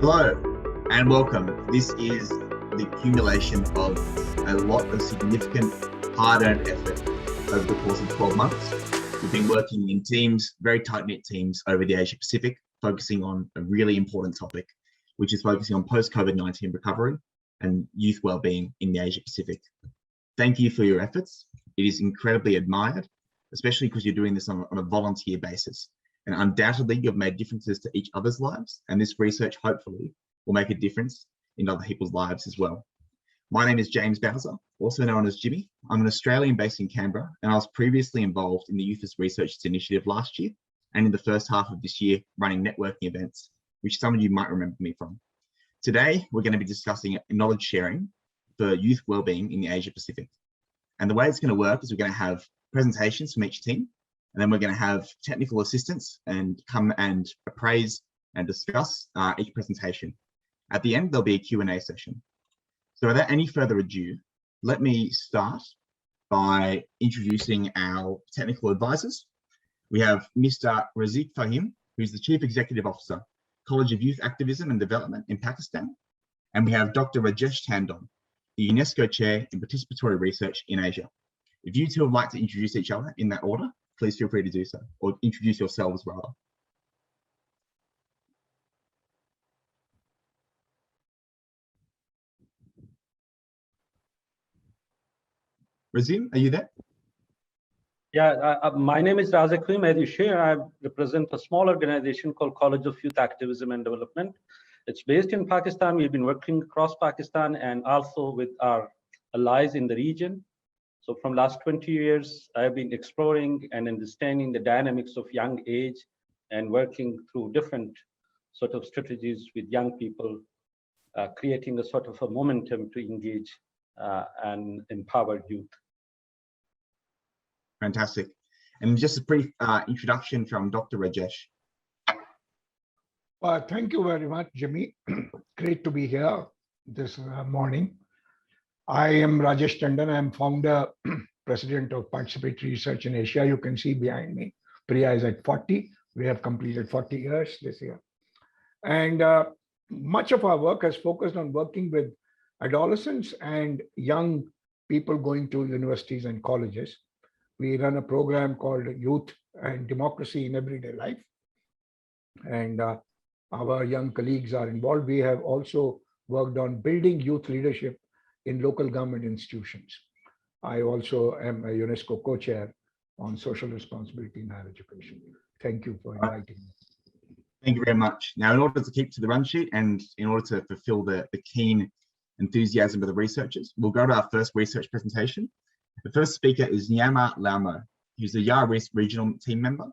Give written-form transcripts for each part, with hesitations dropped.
Hello and welcome. This is the accumulation of a lot of significant hard-earned effort over the course of 12 months. We've been working in teams, very tight-knit teams over the Asia Pacific, focusing on a really important topic, which is focusing on post-COVID-19 recovery and youth wellbeing in the Asia Pacific. Thank you for your efforts. It is incredibly admired, especially because you're doing this on a volunteer basis. And undoubtedly, you've made differences to each other's lives, and this research hopefully will make a difference in other people's lives as well. My name is James Bowser, also known as Jimmy. I'm an Australian based in Canberra, and I was previously involved in the Youth as Researchers Initiative last year, and in the first half of this year, running networking events, which some of you might remember me from. Today, we're going to be discussing knowledge sharing for youth wellbeing in the Asia Pacific. And the way it's going to work is we're going to have presentations from each team, and then we're going to have technical assistants and come and appraise and discuss each presentation. At the end, there'll be a Q&A session. So without any further ado, let me start by introducing our technical advisors. We have Mr. Razik Fahim, who's the Chief Executive Officer, College of Youth Activism and Development in Pakistan. And we have Dr. Rajesh Tandon, the UNESCO Chair in Participatory Research in Asia. If you two would like to introduce each other in that order, please feel free to do so, or introduce yourselves rather. Razim, are you there? Yeah, my name is Razak Fahim. As you share, I represent a small organization called College of Youth Activism and Development. It's based in Pakistan. We've been working across Pakistan and also with our allies in the region. So from last 20 years, I've been exploring and understanding the dynamics of young age and working through different sort of strategies with young people, creating a sort of a momentum to engage and empower youth. Fantastic. And just a brief introduction from Dr. Rajesh. Thank you very much, Jimmy. Great to be here this morning. I am Rajesh Tandon. I am founder, president of Participatory Research in Asia. You can see behind me, Priya is at 40. We have completed 40 years this year. And much of our work has focused on working with adolescents and young people going to universities and colleges. We run a program called Youth and Democracy in Everyday Life. And our young colleagues are involved. We have also worked on building youth leadership in local government institutions. I also am a UNESCO co-chair on social responsibility in higher education. Thank you for inviting me. Thank you very much. Now, in order to keep to the run sheet and in order to fulfill the keen enthusiasm of the researchers, we'll go to our first research presentation. The first speaker is Nyama Laumo, who's a YAR regional team member,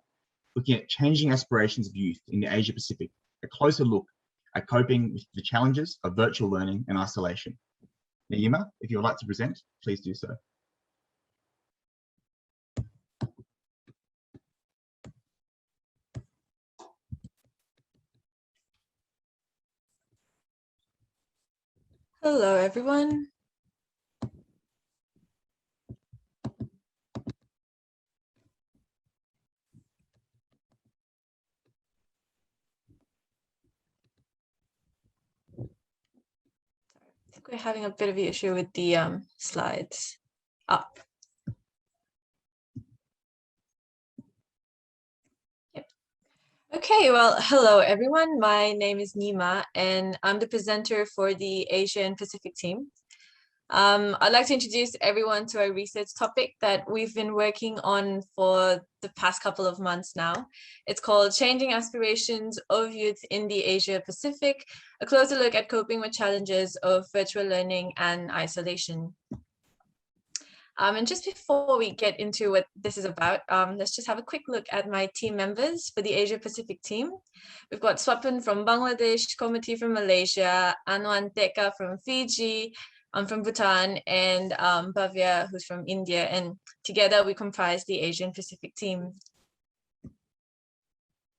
looking at changing aspirations of youth in the Asia Pacific, a closer look at coping with the challenges of virtual learning and isolation. Nyama, if you would like to present, please do so. Hello, everyone. I think we're having a bit of an issue with the slides up. Yep. Okay, well, hello, everyone. My name is Nima, and I'm the presenter for the Asia and Pacific team. I'd like to introduce everyone to a research topic that we've been working on for the past couple of months now. It's called Changing Aspirations of Youth in the Asia Pacific, a closer look at coping with challenges of virtual learning and isolation. And just before we get into what this is about, let's just have a quick look at my team members for the Asia Pacific team. We've got Swapan from Bangladesh, Komati from Malaysia, Anwan Teka from Fiji, I'm from Bhutan, and Bhavya, who's from India, and together we comprise the Asian Pacific team.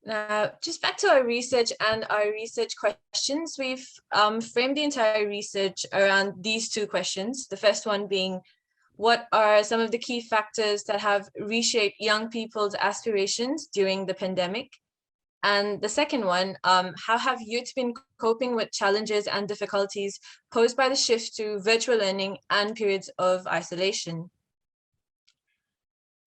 Now, just back to our research and our research questions. We've framed the entire research around these two questions. The first one being, what are some of the key factors that have reshaped young people's aspirations during the pandemic? And the second one, how have youth been coping with challenges and difficulties posed by the shift to virtual learning and periods of isolation?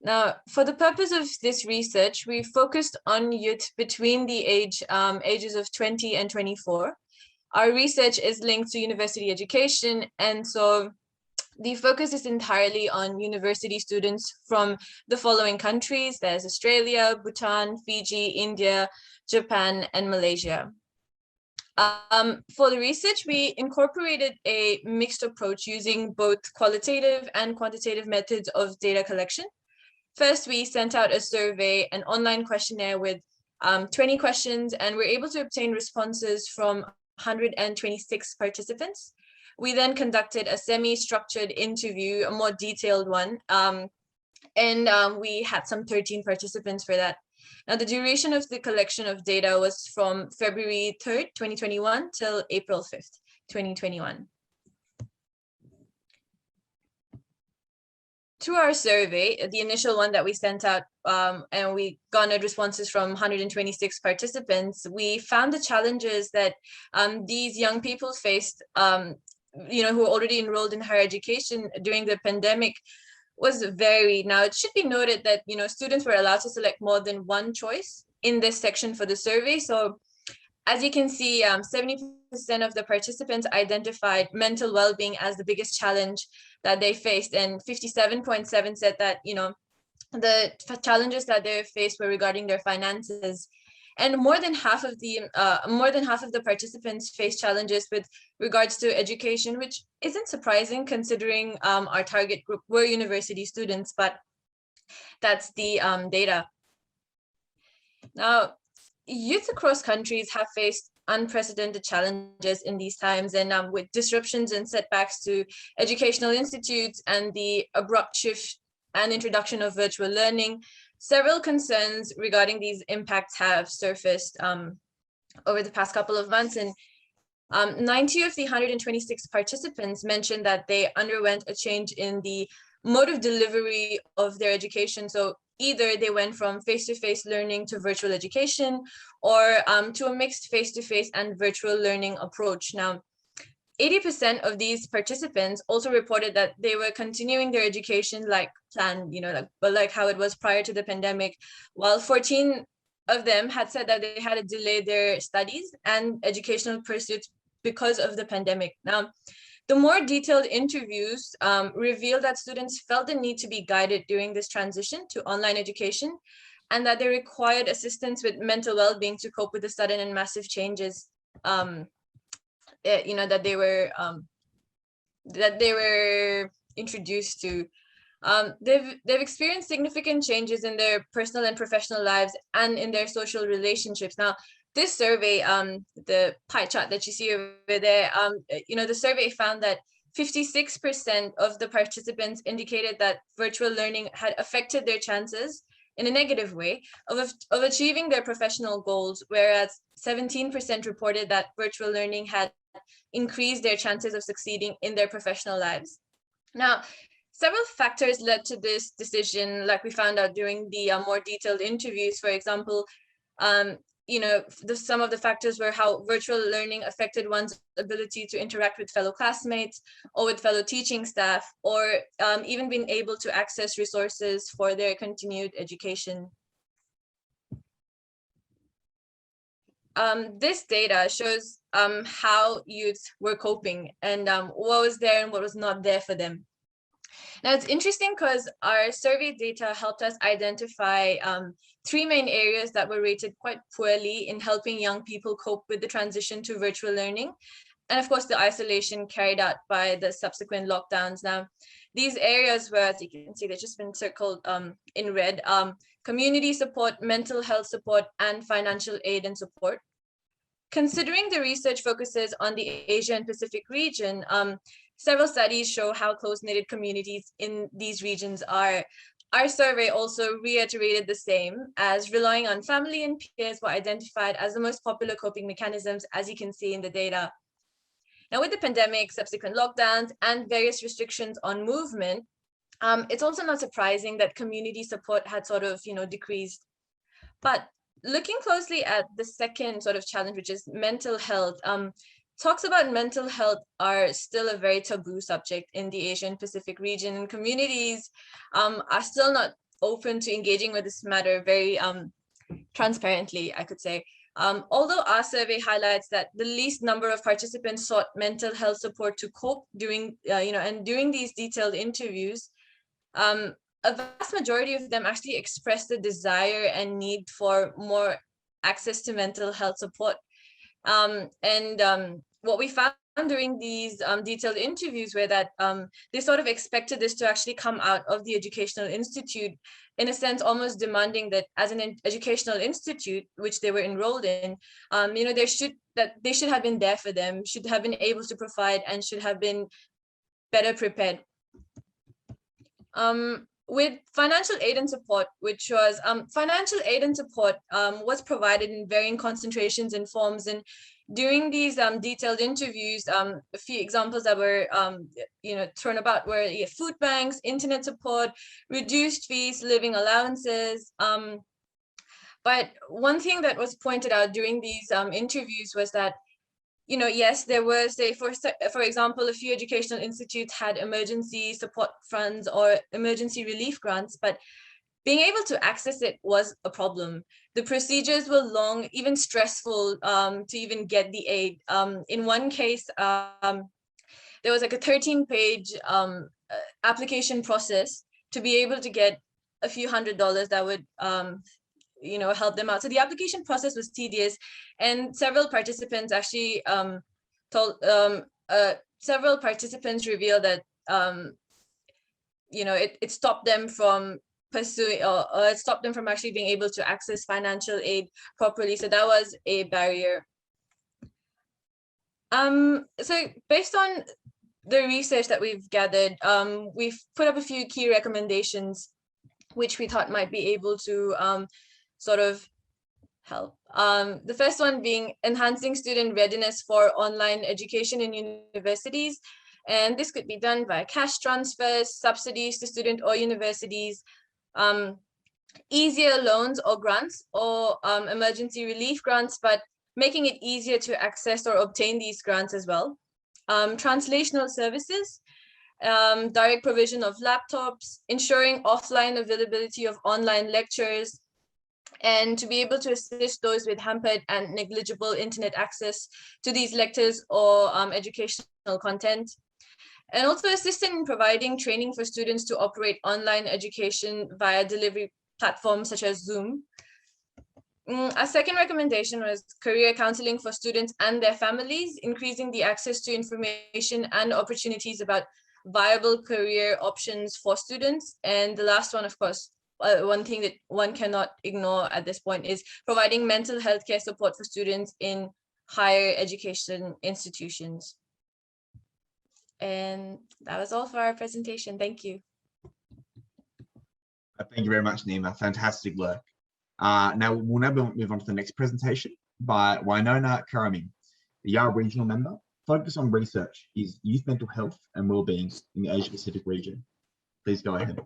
Now, for the purpose of this research, we focused on youth between the ages of 20 and 24. Our research is linked to university education, and so the focus is entirely on university students from the following countries. There's Australia, Bhutan, Fiji, India, Japan, and Malaysia. For the research, we incorporated a mixed approach using both qualitative and quantitative methods of data collection. First, we sent out a survey, an online questionnaire with 20 questions, and we're able to obtain responses from 126 participants. We then conducted a semi-structured interview, a more detailed one, and we had some 13 participants for that. Now, the duration of the collection of data was from February 3rd, 2021 till April 5th, 2021. Through our survey, the initial one that we sent out, and we garnered responses from 126 participants, we found the challenges that these young people faced, who were already enrolled in higher education during the pandemic, was varied. Now, it should be noted that students were allowed to select more than one choice in this section for the survey. So, as you can see, 70% of the participants identified mental well-being as the biggest challenge that they faced, and 57.7% said that the challenges that they faced were regarding their finances. And more than half of the participants faced challenges with regards to education, which isn't surprising considering our target group were university students, but that's the data. Now, youth across countries have faced unprecedented challenges in these times, and with disruptions and setbacks to educational institutes and the abrupt shift and introduction of virtual learning, several concerns regarding these impacts have surfaced over the past couple of months. And 90 of the 126 participants mentioned that they underwent a change in the mode of delivery of their education. So either they went from face-to-face learning to virtual education, or to a mixed face-to-face and virtual learning approach. Now, 80% of these participants also reported that they were continuing their education like planned, like how it was prior to the pandemic, while 14 of them had said that they had to delay their studies and educational pursuits because of the pandemic. Now, the more detailed interviews revealed that students felt the need to be guided during this transition to online education, and that they required assistance with mental well-being to cope with the sudden and massive changes that they were introduced to. They've experienced significant changes in their personal and professional lives and in their social relationships. Now, this survey, the pie chart that you see over there, the survey found that 56% of the participants indicated that virtual learning had affected their chances in a negative way of achieving their professional goals, whereas 17% reported that virtual learning had increased their chances of succeeding in their professional lives. Now, several factors led to this decision, like we found out during the more detailed interviews. For example, some of the factors were how virtual learning affected one's ability to interact with fellow classmates or with fellow teaching staff, or even being able to access resources for their continued education. This data shows how youth were coping and what was there and what was not there for them. Now, it's interesting because our survey data helped us identify 3 main areas that were rated quite poorly in helping young people cope with the transition to virtual learning. And of course, the isolation carried out by the subsequent lockdowns. Now, these areas were, as you can see, they've just been circled in red: community support, mental health support, and financial aid and support. Considering the research focuses on the Asia and Pacific region, several studies show how close-knitted communities in these regions are. Our survey also reiterated the same, as relying on family and peers were identified as the most popular coping mechanisms, as you can see in the data. Now, with the pandemic, subsequent lockdowns, and various restrictions on movement, it's also not surprising that community support had sort of, decreased. But looking closely at the second sort of challenge, which is mental health, talks about mental health are still a very taboo subject in the Asian Pacific region, and communities are still not open to engaging with this matter very transparently, I could say. Although our survey highlights that the least number of participants sought mental health support to cope during, and during these detailed interviews, a vast majority of them actually expressed the desire and need for more access to mental health support. What we found during these detailed interviews were that they sort of expected this to actually come out of the educational institute, in a sense, almost demanding that as an educational institute, which they were enrolled in, they should have been there for them, should have been able to provide, and should have been better prepared. With financial aid and support, which was financial aid and support was provided in varying concentrations and forms. And during these detailed interviews, a few examples that were thrown about were food banks, internet support, reduced fees, living allowances. But one thing that was pointed out during these interviews was that, yes, there was for example, a few educational institutes had emergency support funds or emergency relief grants, but being able to access it was a problem. The procedures were long, even stressful to even get the aid. In one case, there was like a 13-page application process to be able to get a few $100s that would help them out. So the application process was tedious, and several participants actually several participants revealed that it stopped them from pursuing, or it stopped them from actually being able to access financial aid properly. So that was a barrier. So based on the research that we've gathered, we've put up a few key recommendations which we thought might be able to sort of help. The first one being enhancing student readiness for online education in universities. And this could be done by cash transfers, subsidies to student or universities, easier loans or grants, or emergency relief grants, but making it easier to access or obtain these grants as well. Translational services, direct provision of laptops, ensuring offline availability of online lectures, and to be able to assist those with hampered and negligible internet access to these lectures or educational content. And also assisting in providing training for students to operate online education via delivery platforms such as Zoom. Our second recommendation was career counseling for students and their families, increasing the access to information and opportunities about viable career options for students. And the last one, of course, one thing that one cannot ignore at this point is providing mental health care support for students in higher education institutions. And that was all for our presentation. Thank you. Thank you very much, Nima. Fantastic work. Now we'll move on to the next presentation by Winona Karaming, the YAR regional member. Focus on research is youth mental health and well-being in the Asia Pacific region. Please go ahead.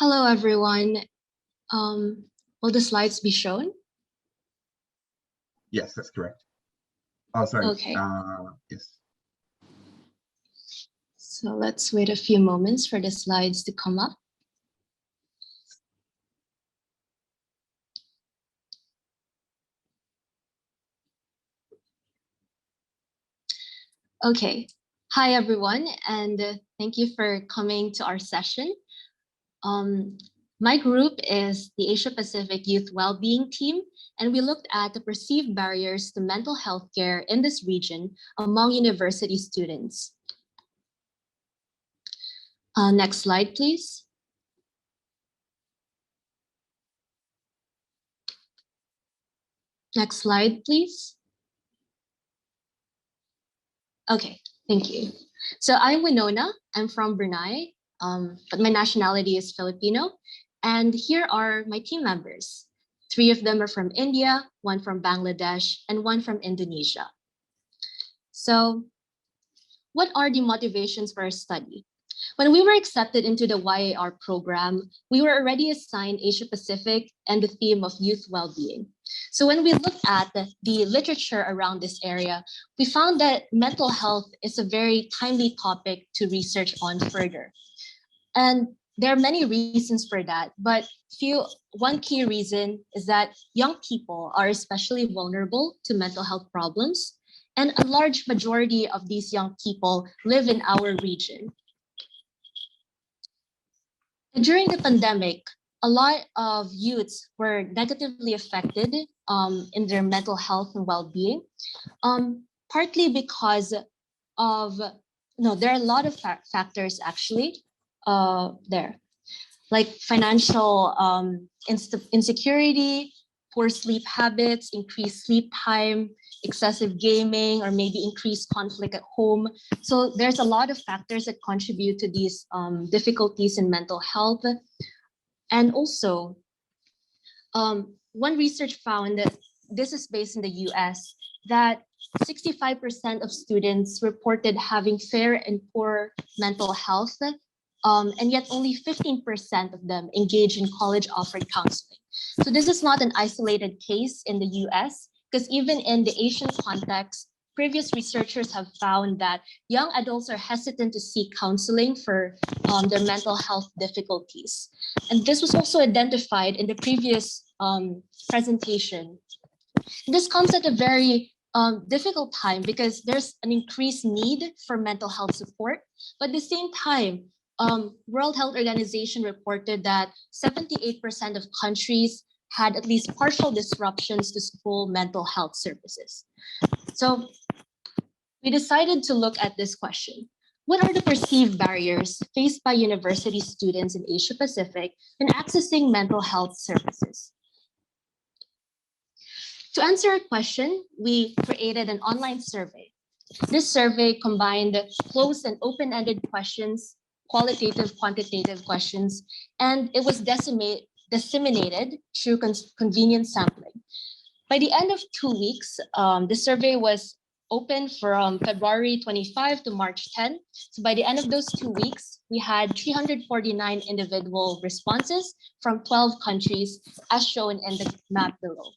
Hello, everyone. Will the slides be shown? Yes, that's correct. Oh, sorry. Okay. Yes. So let's wait a few moments for the slides to come up. Okay. Hi, everyone, and thank you for coming to our session. My group is the Asia Pacific Youth Wellbeing Team, and we looked at the perceived barriers to mental health care in this region among university students. Next slide, please. Next slide, please. Okay, thank you. So I'm Winona. I'm from Brunei, but my nationality is Filipino. And here are my team members. 3 of them are from India, 1 from Bangladesh, and 1 from Indonesia. So what are the motivations for our study? When we were accepted into the YAR program, we were already assigned Asia Pacific and the theme of youth well-being. So when we looked at the literature around this area, we found that mental health is a very timely topic to research on further. And there are many reasons for that, but one key reason is that young people are especially vulnerable to mental health problems, and a large majority of these young people live in our region. During the pandemic, a lot of youths were negatively affected in their mental health and well-being, partly because of, no, there are a lot of factors actually there, like financial insecurity, poor sleep habits, increased sleep time, excessive gaming, or maybe increased conflict at home. So there's a lot of factors that contribute to these difficulties in mental health. And also, one research found that this is based in the US, that 65% of students reported having fair and poor mental health, and yet only 15% of them engage in college-offered counseling. So this is not an isolated case in the US, because even in the Asian context, previous researchers have found that young adults are hesitant to seek counseling for their mental health difficulties. And this was also identified in the previous presentation. This comes at a very difficult time because there's an increased need for mental health support, but at the same time, World Health Organization reported that 78% of countries had at least partial disruptions to school mental health services. So we decided to look at this question. What are the perceived barriers faced by university students in Asia Pacific in accessing mental health services? To answer our question, we created an online survey. This survey combined closed and open-ended questions, qualitative, quantitative questions, and it was disseminated through convenient sampling. By the end of 2 weeks, the survey was open from February 25 to March 10. So by the end of those 2 weeks, we had 349 individual responses from 12 countries, as shown in the map below.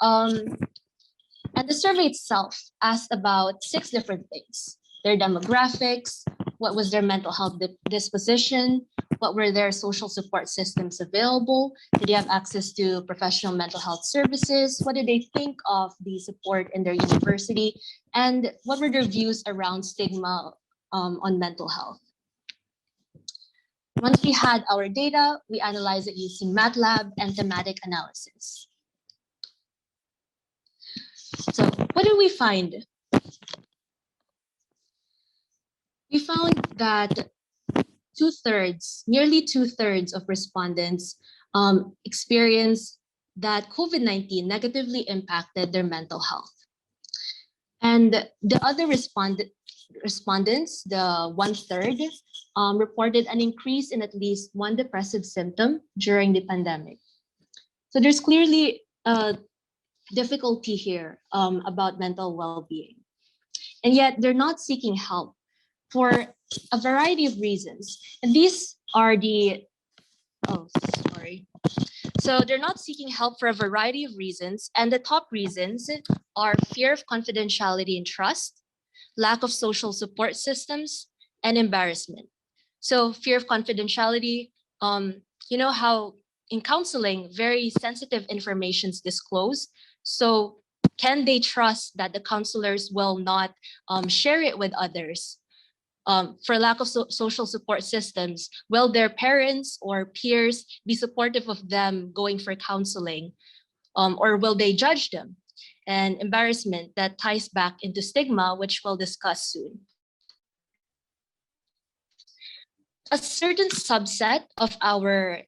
And the survey itself asked about 6 different things: their demographics, what was their mental health disposition, what were their social support systems available, did they have access to professional mental health services, what did they think of the support in their university, and what were their views around stigma on mental health. Once we had our data, we analyzed it using MATLAB and thematic analysis. So what did we find? We found that nearly two-thirds of respondents experienced that COVID-19 negatively impacted their mental health. And the other respondents, the 1/3, reported an increase in at least one depressive symptom during the pandemic. So there's clearly a difficulty here about mental well-being. And yet they're not seeking help for a variety of reasons. And these are So they're not seeking help for a variety of reasons. And the top reasons are fear of confidentiality and trust, lack of social support systems, and embarrassment. So fear of confidentiality, you know how in counseling, very sensitive information is disclosed. So can they trust that the counselors will not share it with others? For lack of social support systems, will their parents or peers be supportive of them going for counseling? Or will they judge them? And embarrassment that ties back into stigma, which we'll discuss soon. A certain subset of our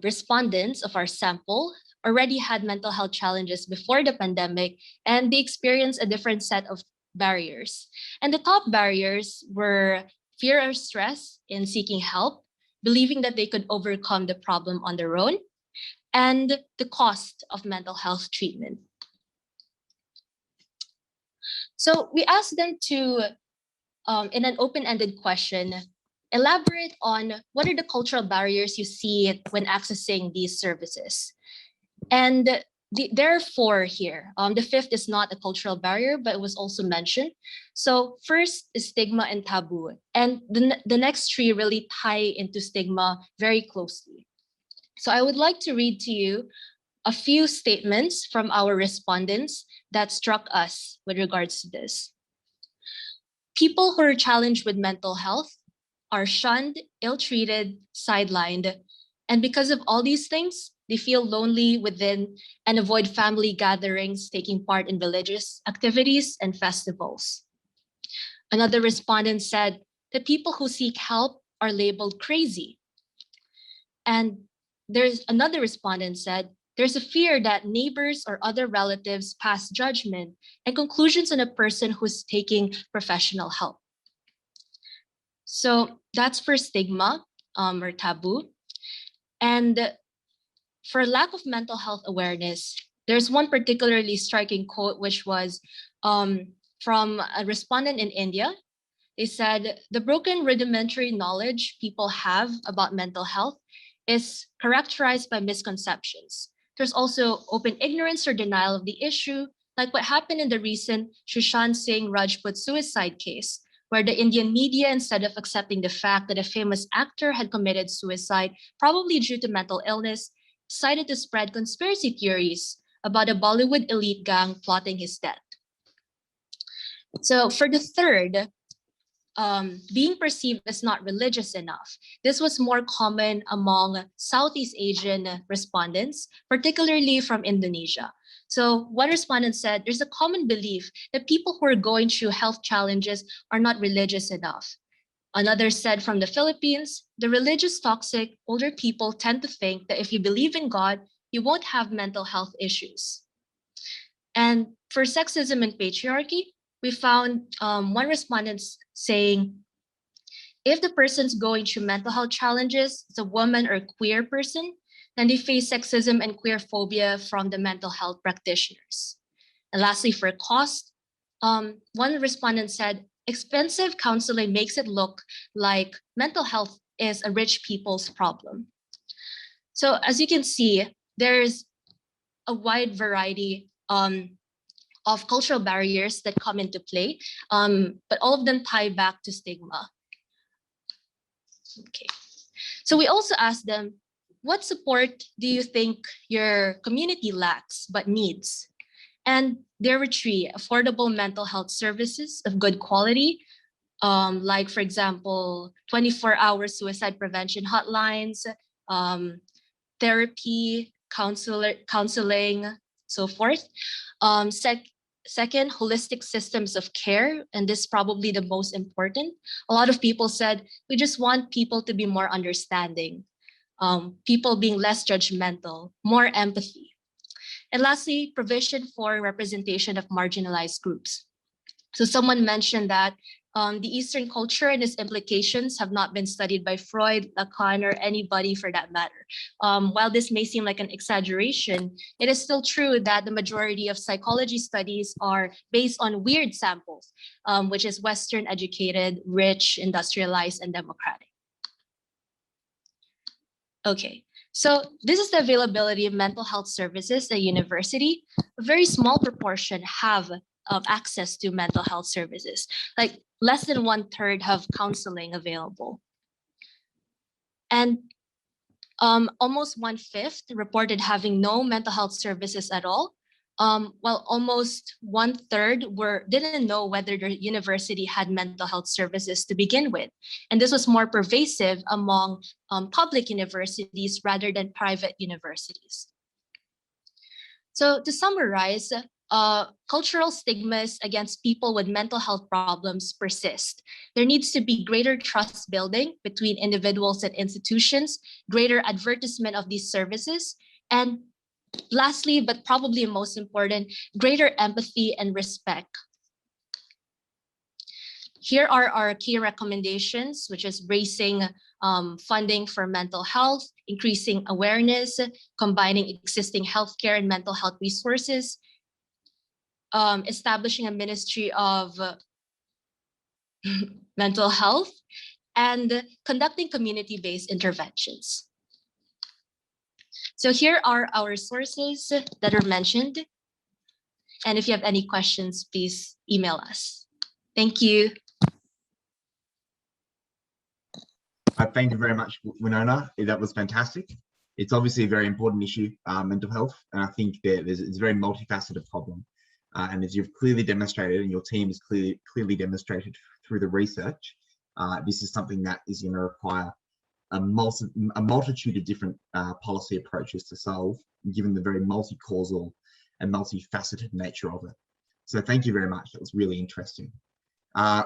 respondents of our sample already had mental health challenges before the pandemic, and they experienced a different set of barriers. And the top barriers were fear or stress in seeking help, believing that they could overcome the problem on their own, and the cost of mental health treatment. So we asked them to, in an open-ended question, elaborate on what are the cultural barriers you see when accessing these services. And there are four here. The fifth is not a cultural barrier, but it was also mentioned. So first is stigma and taboo. And the next three really tie into stigma very closely. So I would like to read to you a few statements from our respondents that struck us with regards to this. People who are challenged with mental health are shunned, ill-treated, sidelined, and because of all these things, they feel lonely within and avoid family gatherings, taking part in religious activities and festivals. Another respondent said that people who seek help are labeled crazy. And there's another respondent said, there's a fear that neighbors or other relatives pass judgment and conclusions on a person who's taking professional help. So that's for stigma or taboo. And for lack of mental health awareness, there's one particularly striking quote, which was from a respondent in India. They said, the broken rudimentary knowledge people have about mental health is characterized by misconceptions. There's also open ignorance or denial of the issue, like what happened in the recent Sushant Singh Rajput suicide case, where the Indian media, instead of accepting the fact that a famous actor had committed suicide, probably due to mental illness, decided to spread conspiracy theories about a Bollywood elite gang plotting his death. So for the third, being perceived as not religious enough. This was more common among Southeast Asian respondents, particularly from Indonesia. So one respondent said, there's a common belief that people who are going through health challenges are not religious enough. Another said from the Philippines, the religious toxic older people tend to think that if you believe in God, you won't have mental health issues. And for sexism and patriarchy, we found one respondent saying, if the person's going through mental health challenges, it's a woman or queer person, then they face sexism and queer phobia from the mental health practitioners. And lastly, for cost, one respondent said, expensive counseling makes it look like mental health is a rich people's problem. So as you can see, there's a wide variety of cultural barriers that come into play, but all of them tie back to stigma. Okay, so we also asked them, what support do you think your community lacks but needs? And there were three: affordable mental health services of good quality, like for example, 24-hour suicide prevention hotlines, therapy, counseling, so forth. Second, holistic systems of care, and this is probably the most important. A lot of people said, we just want people to be more understanding, people being less judgmental, more empathy. And lastly, provision for representation of marginalized groups. So someone mentioned that the Eastern culture and its implications have not been studied by Freud, Lacan, or anybody for that matter. While this may seem like an exaggeration, it is still true that the majority of psychology studies are based on weird samples, which is Western educated, rich, industrialized, and democratic. Okay, so this is the availability of mental health services at university. A very small proportion have access to mental health services. Like less than 1/3 have counseling available. And almost 1/5 reported having no mental health services at all, while almost 1/3 didn't know whether the university had mental health services to begin with. And this was more pervasive among public universities rather than private universities. So to summarize, cultural stigmas against people with mental health problems persist. There needs to be greater trust building between individuals and institutions, greater advertisement of these services, and lastly, but probably most important, greater empathy and respect. Here are our key recommendations, which is raising funding for mental health, increasing awareness, combining existing healthcare and mental health resources, establishing a ministry of mental health, and conducting community-based interventions. So here are our sources that are mentioned. And if you have any questions, please email us. Thank you. Thank you very much, Winona. That was fantastic. It's obviously a very important issue, mental health, and I think it's a very multifaceted problem. And as you've clearly demonstrated, and your team has clearly demonstrated through the research, this is something that is going to require a multitude of different policy approaches to solve, given the very multi-causal and multifaceted nature of it. So thank you very much. That was really interesting.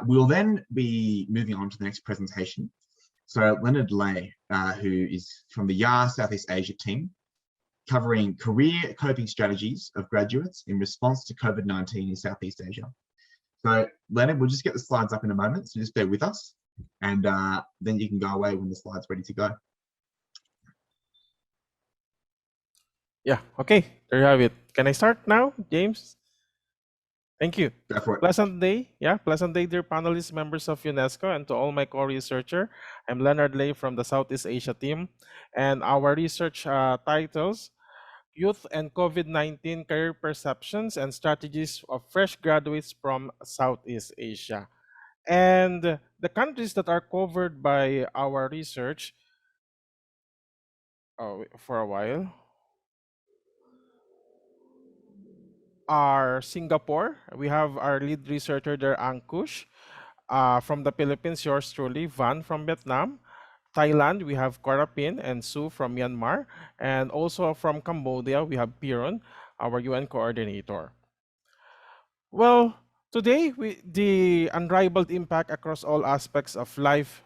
We'll then be moving on to the next presentation. So Leonard Lay, who is from the YAR Southeast Asia team, covering career coping strategies of graduates in response to COVID-19 in Southeast Asia. So Leonard, we'll just get the slides up in a moment, so just bear with us, and then you can go away when the slide's ready to go. Yeah, okay, there you have it. Can I start now, James? Thank you. Go for it. Pleasant day. Yeah, pleasant day, dear panelists, members of UNESCO, and to all my co-researcher. I'm Leonard Lay from the Southeast Asia team, and our research titles, Youth and COVID-19 Career Perceptions and Strategies of Fresh Graduates from Southeast Asia. And the countries that are covered by our research, for a while, are Singapore. We have our lead researcher there, Ankush. From the Philippines, yours truly, Van from Vietnam. Thailand, we have Korapin and Su from Myanmar. And also from Cambodia, we have Piron, our UN coordinator. Well, today, the unrivaled impact across all aspects of life,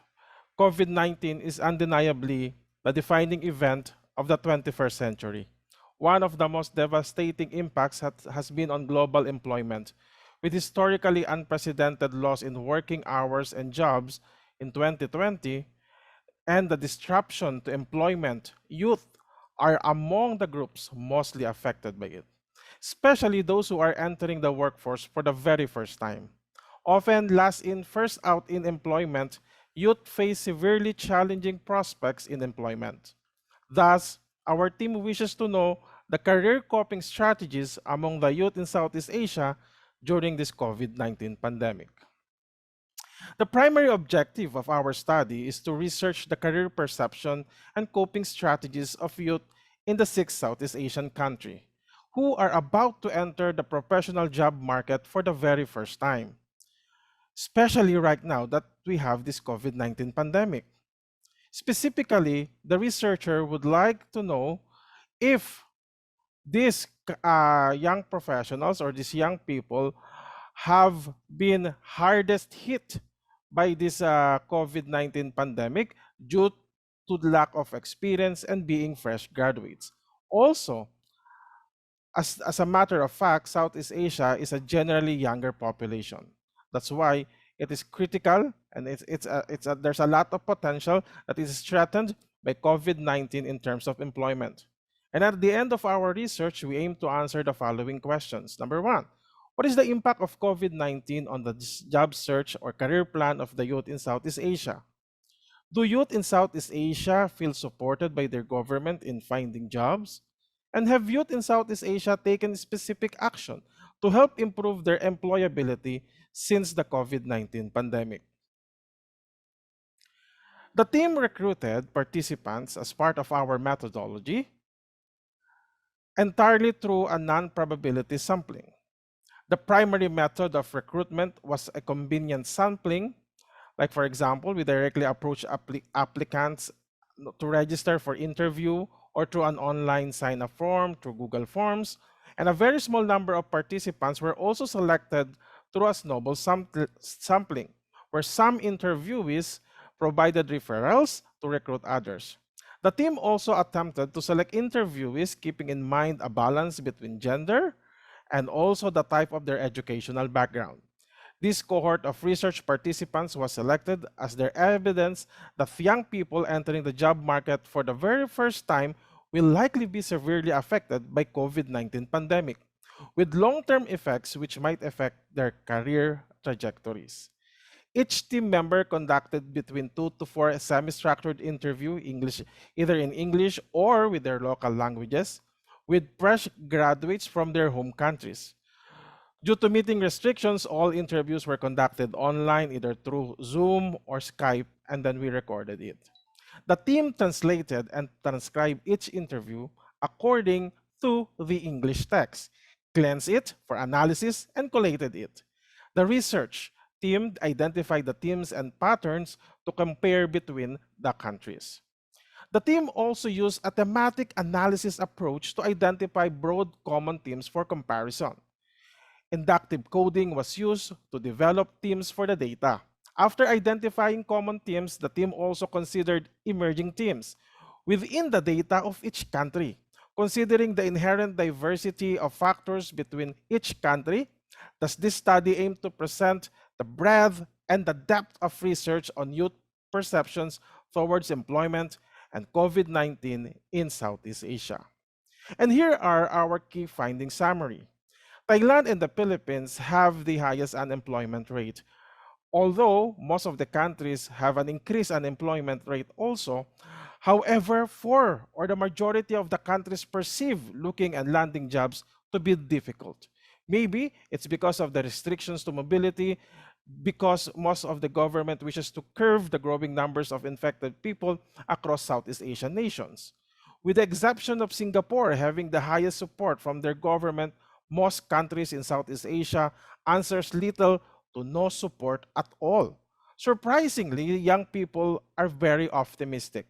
COVID-19 is undeniably the defining event of the 21st century. One of the most devastating impacts has been on global employment, with historically unprecedented loss in working hours and jobs in 2020, and the disruption to employment. Youth are among the groups mostly affected by it, especially those who are entering the workforce for the very first time. Often last in, first out in employment, youth face severely challenging prospects in employment. Thus, our team wishes to know the career coping strategies among the youth in Southeast Asia during this COVID-19 pandemic. The primary objective of our study is to research the career perception and coping strategies of youth in the 6 Southeast Asian countries who are about to enter the professional job market for the very first time, especially right now that we have this COVID-19 pandemic. Specifically, the researcher would like to know if these young professionals or these young people have been hardest hit by this COVID-19 pandemic due to the lack of experience and being fresh graduates. Also, as a matter of fact, Southeast Asia is a generally younger population. That's why it is critical, and there's a lot of potential that is threatened by COVID-19 in terms of employment. And at the end of our research, we aim to answer the following questions. Number one, what is the impact of COVID-19 on the job search or career plan of the youth in Southeast Asia? Do youth in Southeast Asia feel supported by their government in finding jobs? And have youth in Southeast Asia taken specific action to help improve their employability since the COVID-19 pandemic? The team recruited participants as part of our methodology entirely through a non-probability sampling. The primary method of recruitment was a convenient sampling. Like, for example, we directly approach applicants to register for interview or through an online sign-up form through Google Forms. And a very small number of participants were also selected through a snowball sampling, where some interviewees provided referrals to recruit others. The team also attempted to select interviewees keeping in mind a balance between gender and also the type of their educational background. This cohort of research participants was selected as their evidence that young people entering the job market for the very first time will likely be severely affected by COVID-19 pandemic, with long-term effects which might affect their career trajectories. Each team member conducted between 2 to 4 semi-structured interview either in English or with their local languages, with fresh graduates from their home countries. Due to meeting restrictions, all interviews were conducted online, either through Zoom or Skype, and then we recorded it. The team translated and transcribed each interview according to the English text, cleansed it for analysis, and collated it. The research team identified the themes and patterns to compare between the countries. The team also used a thematic analysis approach to identify broad common themes for comparison. Inductive coding was used to develop themes for the data. After identifying common themes, the team also considered emerging themes within the data of each country. Considering the inherent diversity of factors between each country, does this study aim to present the breadth and the depth of research on youth perceptions towards employment and COVID-19 in Southeast Asia? And here are our key findings summary. Thailand and the Philippines have the highest unemployment rate. Although most of the countries have an increased unemployment rate also, however, four or the majority of the countries perceive looking and landing jobs to be difficult. Maybe it's because of the restrictions to mobility, because most of the government wishes to curb the growing numbers of infected people across Southeast Asian nations. With the exception of Singapore having the highest support from their government, most countries in Southeast Asia answers little to no support at all. Surprisingly, young people are very optimistic,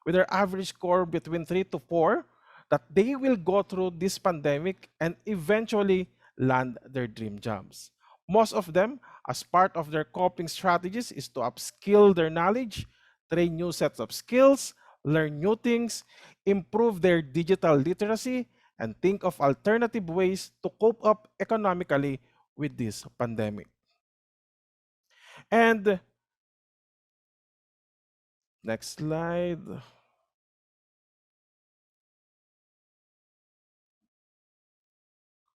with their average score between 3 to 4, that they will go through this pandemic and eventually land their dream jobs. Most of them, as part of their coping strategies, is to upskill their knowledge, train new sets of skills, learn new things, improve their digital literacy, and think of alternative ways to cope up economically with this pandemic. And next slide.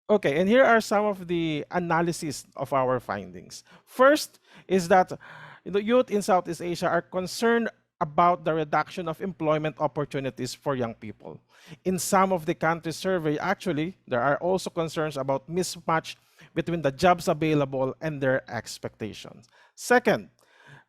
Okay, and here are some of the analysis of our findings. First is that the youth in Southeast Asia are concerned about the reduction of employment opportunities for young people. In some of the countries surveyed, actually, there are also concerns about mismatch between the jobs available and their expectations. Second,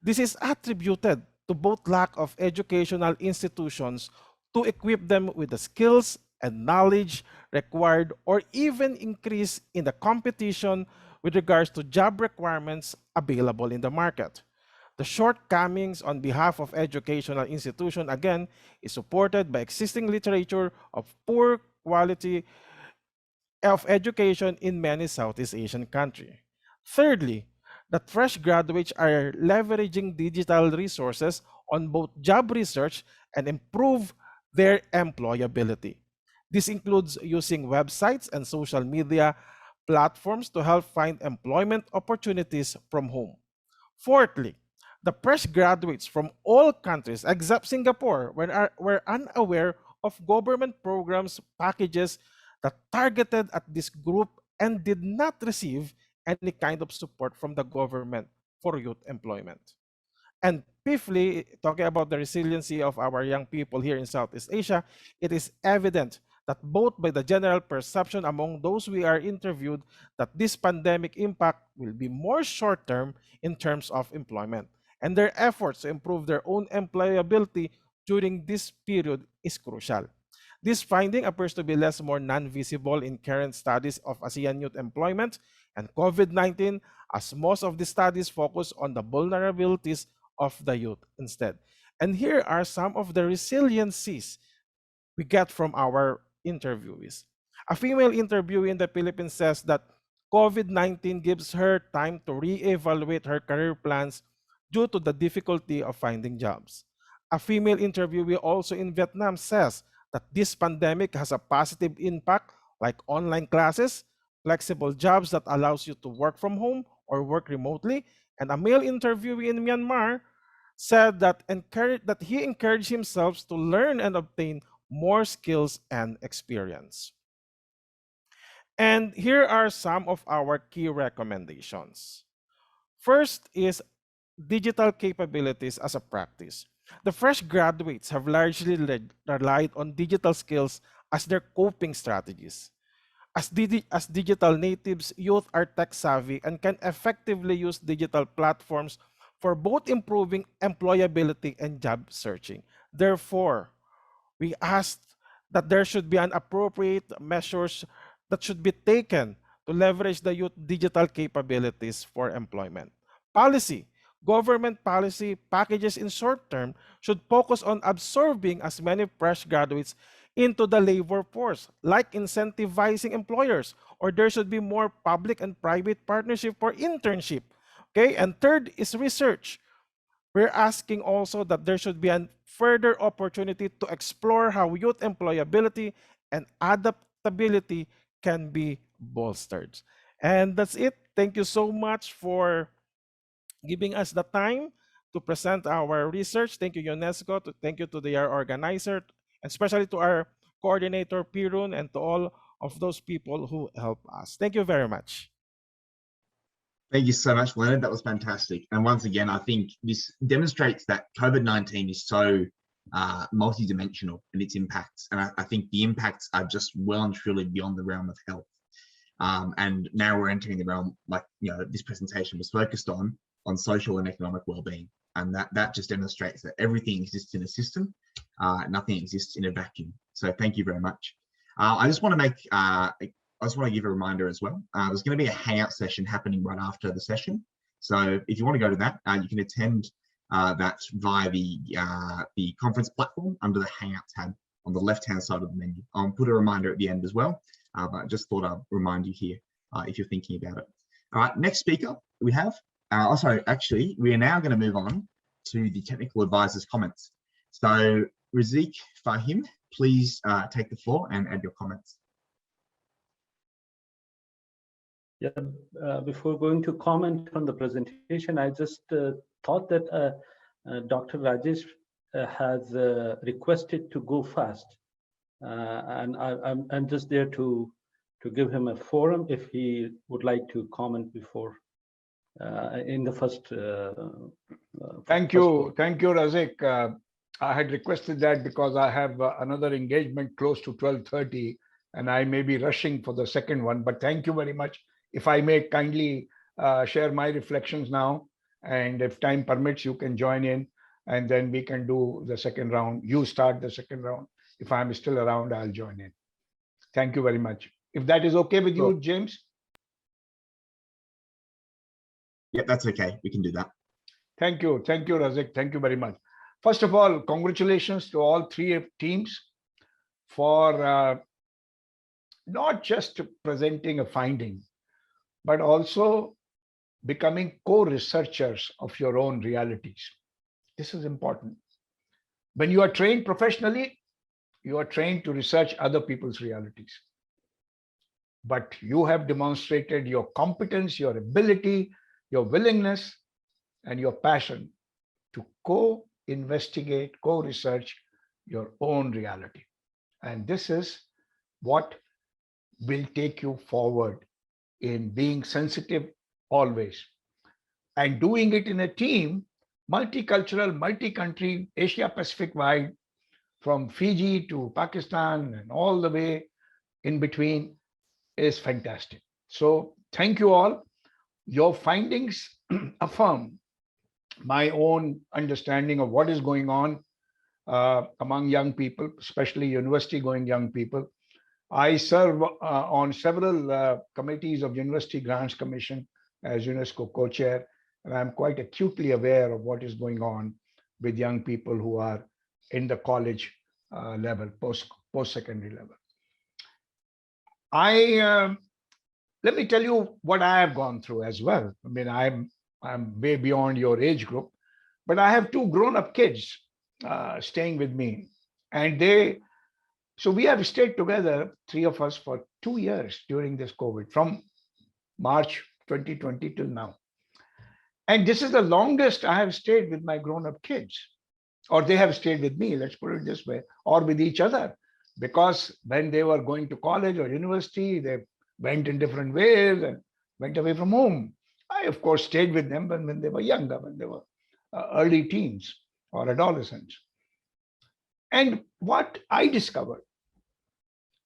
this is attributed to both lack of educational institutions to equip them with the skills and knowledge required, or even increase in the competition with regards to job requirements available in the market. The shortcomings on behalf of educational institution, again, is supported by existing literature of poor quality of education in many Southeast Asian countries. Thirdly, that fresh graduates are leveraging digital resources on both job research and improve their employability. This includes using websites and social media platforms to help find employment opportunities from home. Fourthly, the fresh graduates from all countries except Singapore were unaware of government programs packages that targeted at this group and did not receive any kind of support from the government for youth employment. And fifthly, talking about the resiliency of our young people here in Southeast Asia, it is evident that both by the general perception among those we are interviewed that this pandemic impact will be more short-term in terms of employment, and their efforts to improve their own employability during this period is crucial. This finding appears to be less more non-visible in current studies of ASEAN youth employment and COVID-19, as most of the studies focus on the vulnerabilities of the youth instead. And here are some of the resiliencies we get from our interviewees. A female interviewee in the Philippines says that COVID-19 gives her time to re-evaluate her career plans due to the difficulty of finding jobs. A female interviewee also in Vietnam says that this pandemic has a positive impact like online classes, flexible jobs that allows you to work from home or work remotely, and a male interviewee in Myanmar said that he encouraged himself to learn and obtain more skills and experience. And here are some of our key recommendations. First is digital capabilities as a practice. The fresh graduates have largely relied on digital skills as their coping strategies. As digital natives, youth are tech savvy and can effectively use digital platforms for both improving employability and job searching. Therefore, we asked that there should be an appropriate measures that should be taken to leverage the youth digital capabilities for employment. Policy. Government policy packages in short term should focus on absorbing as many fresh graduates into the labor force, like incentivizing employers, or there should be more public and private partnership for internship. Okay, and third is research. We're asking also that there should be a further opportunity to explore how youth employability and adaptability can be bolstered. And that's it. Thank you so much for giving us the time to present our research. Thank you, UNESCO. Thank you to the YAR organizer, especially to our coordinator, Pirun, and to all of those people who help us. Thank you very much. Thank you so much, Leonard. That was fantastic. And once again, I think this demonstrates that COVID-19 is so multidimensional in its impacts. And I think the impacts are just well and truly beyond the realm of health. And now we're entering the realm, like, you know, this presentation was focused on social and economic well-being. And that just demonstrates that everything exists in a system, nothing exists in a vacuum. So thank you very much. I just want to give a reminder as well. There's going to be a Hangout session happening right after the session. So if you want to go to that, you can attend that via the conference platform under the Hangout tab on the left-hand side of the menu. I'll put a reminder at the end as well, but I just thought I'd remind you here if you're thinking about it. All right, next speaker we have. Actually, we are now going to move on to the technical advisor's comments. So Razik Fahim, please take the floor and add your comments. Yeah, before going to comment on the presentation, I just thought that Dr. Rajesh has requested to go fast, and I'm just there to give him a forum if he would like to comment before in the first. Thank you, Razik. I had requested that because I have another engagement close to 12:30, and I may be rushing for the second one. But thank you very much. If I may kindly share my reflections now, and if time permits, you can join in, and then we can do the second round. You start the second round. If I'm still around, I'll join in. Thank you very much. If that is okay with you, James? Yeah, that's okay. We can do that. Thank you, Razik. Thank you very much. First of all, congratulations to all three teams for not just presenting a finding, but also becoming co-researchers of your own realities. This is important. When you are trained professionally, you are trained to research other people's realities. But you have demonstrated your competence, your ability, your willingness, and your passion to co-investigate, co-research your own reality. And this is what will take you forward in being sensitive always, and doing it in a team, multicultural, multi-country, Asia Pacific wide, from Fiji to Pakistan and all the way in between, is fantastic. So thank you all. Your findings affirm my own understanding of what is going on among young people, especially university going young people. I serve on several committees of University Grants Commission as UNESCO co-chair, and I'm quite acutely aware of what is going on with young people who are in the college level, post-secondary level. Let me tell you what I have gone through as well. I mean, I'm way beyond your age group, but I have two grown-up kids staying with me, and so we have stayed together, three of us, for 2 years during this COVID, from March 2020 till now. And this is the longest I have stayed with my grown-up kids, or they have stayed with me, let's put it this way, or with each other. Because when they were going to college or university, they went in different ways and went away from home. I, of course, stayed with them when they were younger, when they were early teens or adolescents. And what I discovered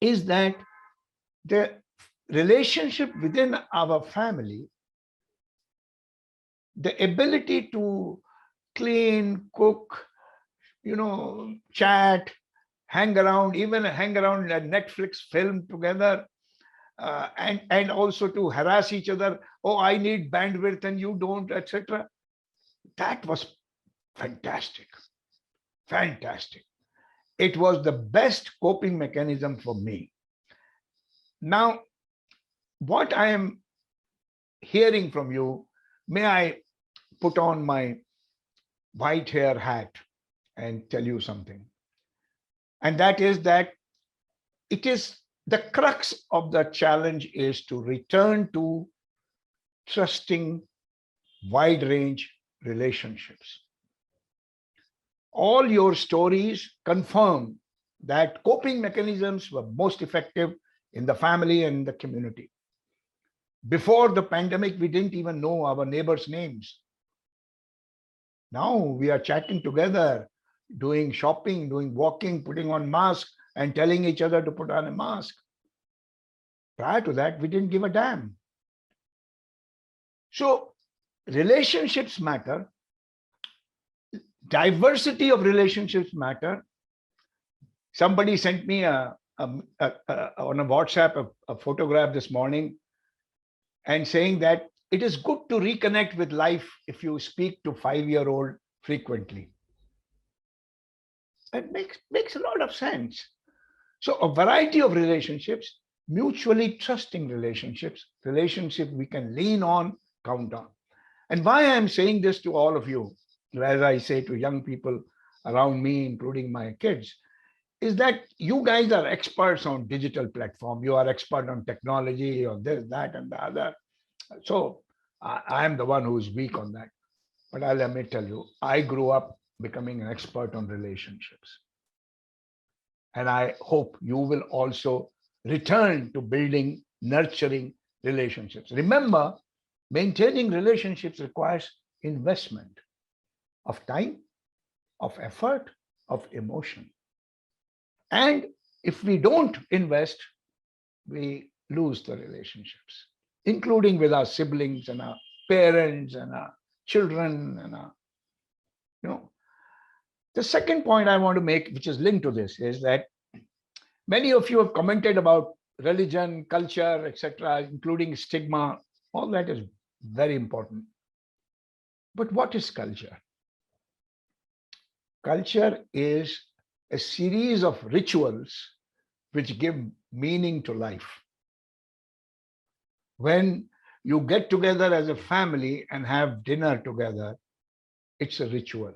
is that the relationship within our family, the ability to clean, cook, chat, hang around, even hang around a Netflix film together, and also to harass each other. Oh, I need bandwidth and you don't, etc. That was fantastic. Fantastic. It was the best coping mechanism for me. Now, what I am hearing from you, may I put on my white hair hat and tell you something? And that is that it is the crux of the challenge is to return to trusting wide range relationships. All your stories confirm that coping mechanisms were most effective in the family and the community. Before the pandemic, we didn't even know our neighbors' names. Now we are chatting together, doing shopping, doing walking, putting on masks and telling each other to put on a mask. Prior to that, we didn't give a damn. So relationships matter. Diversity of relationships matter. Somebody sent me on a WhatsApp a photograph this morning and saying that it is good to reconnect with life if you speak to 5-year-old frequently. That makes a lot of sense. So a variety of relationships, mutually trusting relationships we can lean on, count on. And why I'm saying this to all of you, as I say to young people around me, including my kids, is that you guys are experts on digital platform. You are expert on technology or this, that, and the other. So I am the one who's weak on that. But let me tell you, I grew up becoming an expert on relationships. And I hope you will also return to building, nurturing relationships. Remember, maintaining relationships requires investment of time, of effort, of emotion. And if we don't invest, we lose the relationships, including with our siblings and our parents and our children and our, The second point I want to make, which is linked to this, is that many of you have commented about religion, culture, etc., including stigma. All that is very important. But what is culture? Culture is a series of rituals which give meaning to life. When you get together as a family and have dinner together, it's a ritual.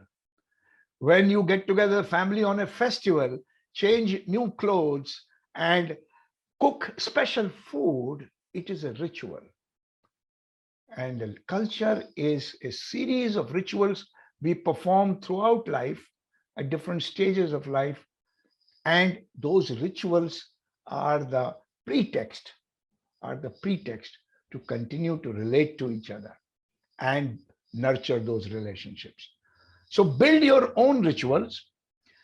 When you get together family on a festival, change new clothes and cook special food, it is a ritual. And the culture is a series of rituals we perform throughout life at different stages of life. And those rituals are the pretext to continue to relate to each other and nurture those relationships. So build your own rituals,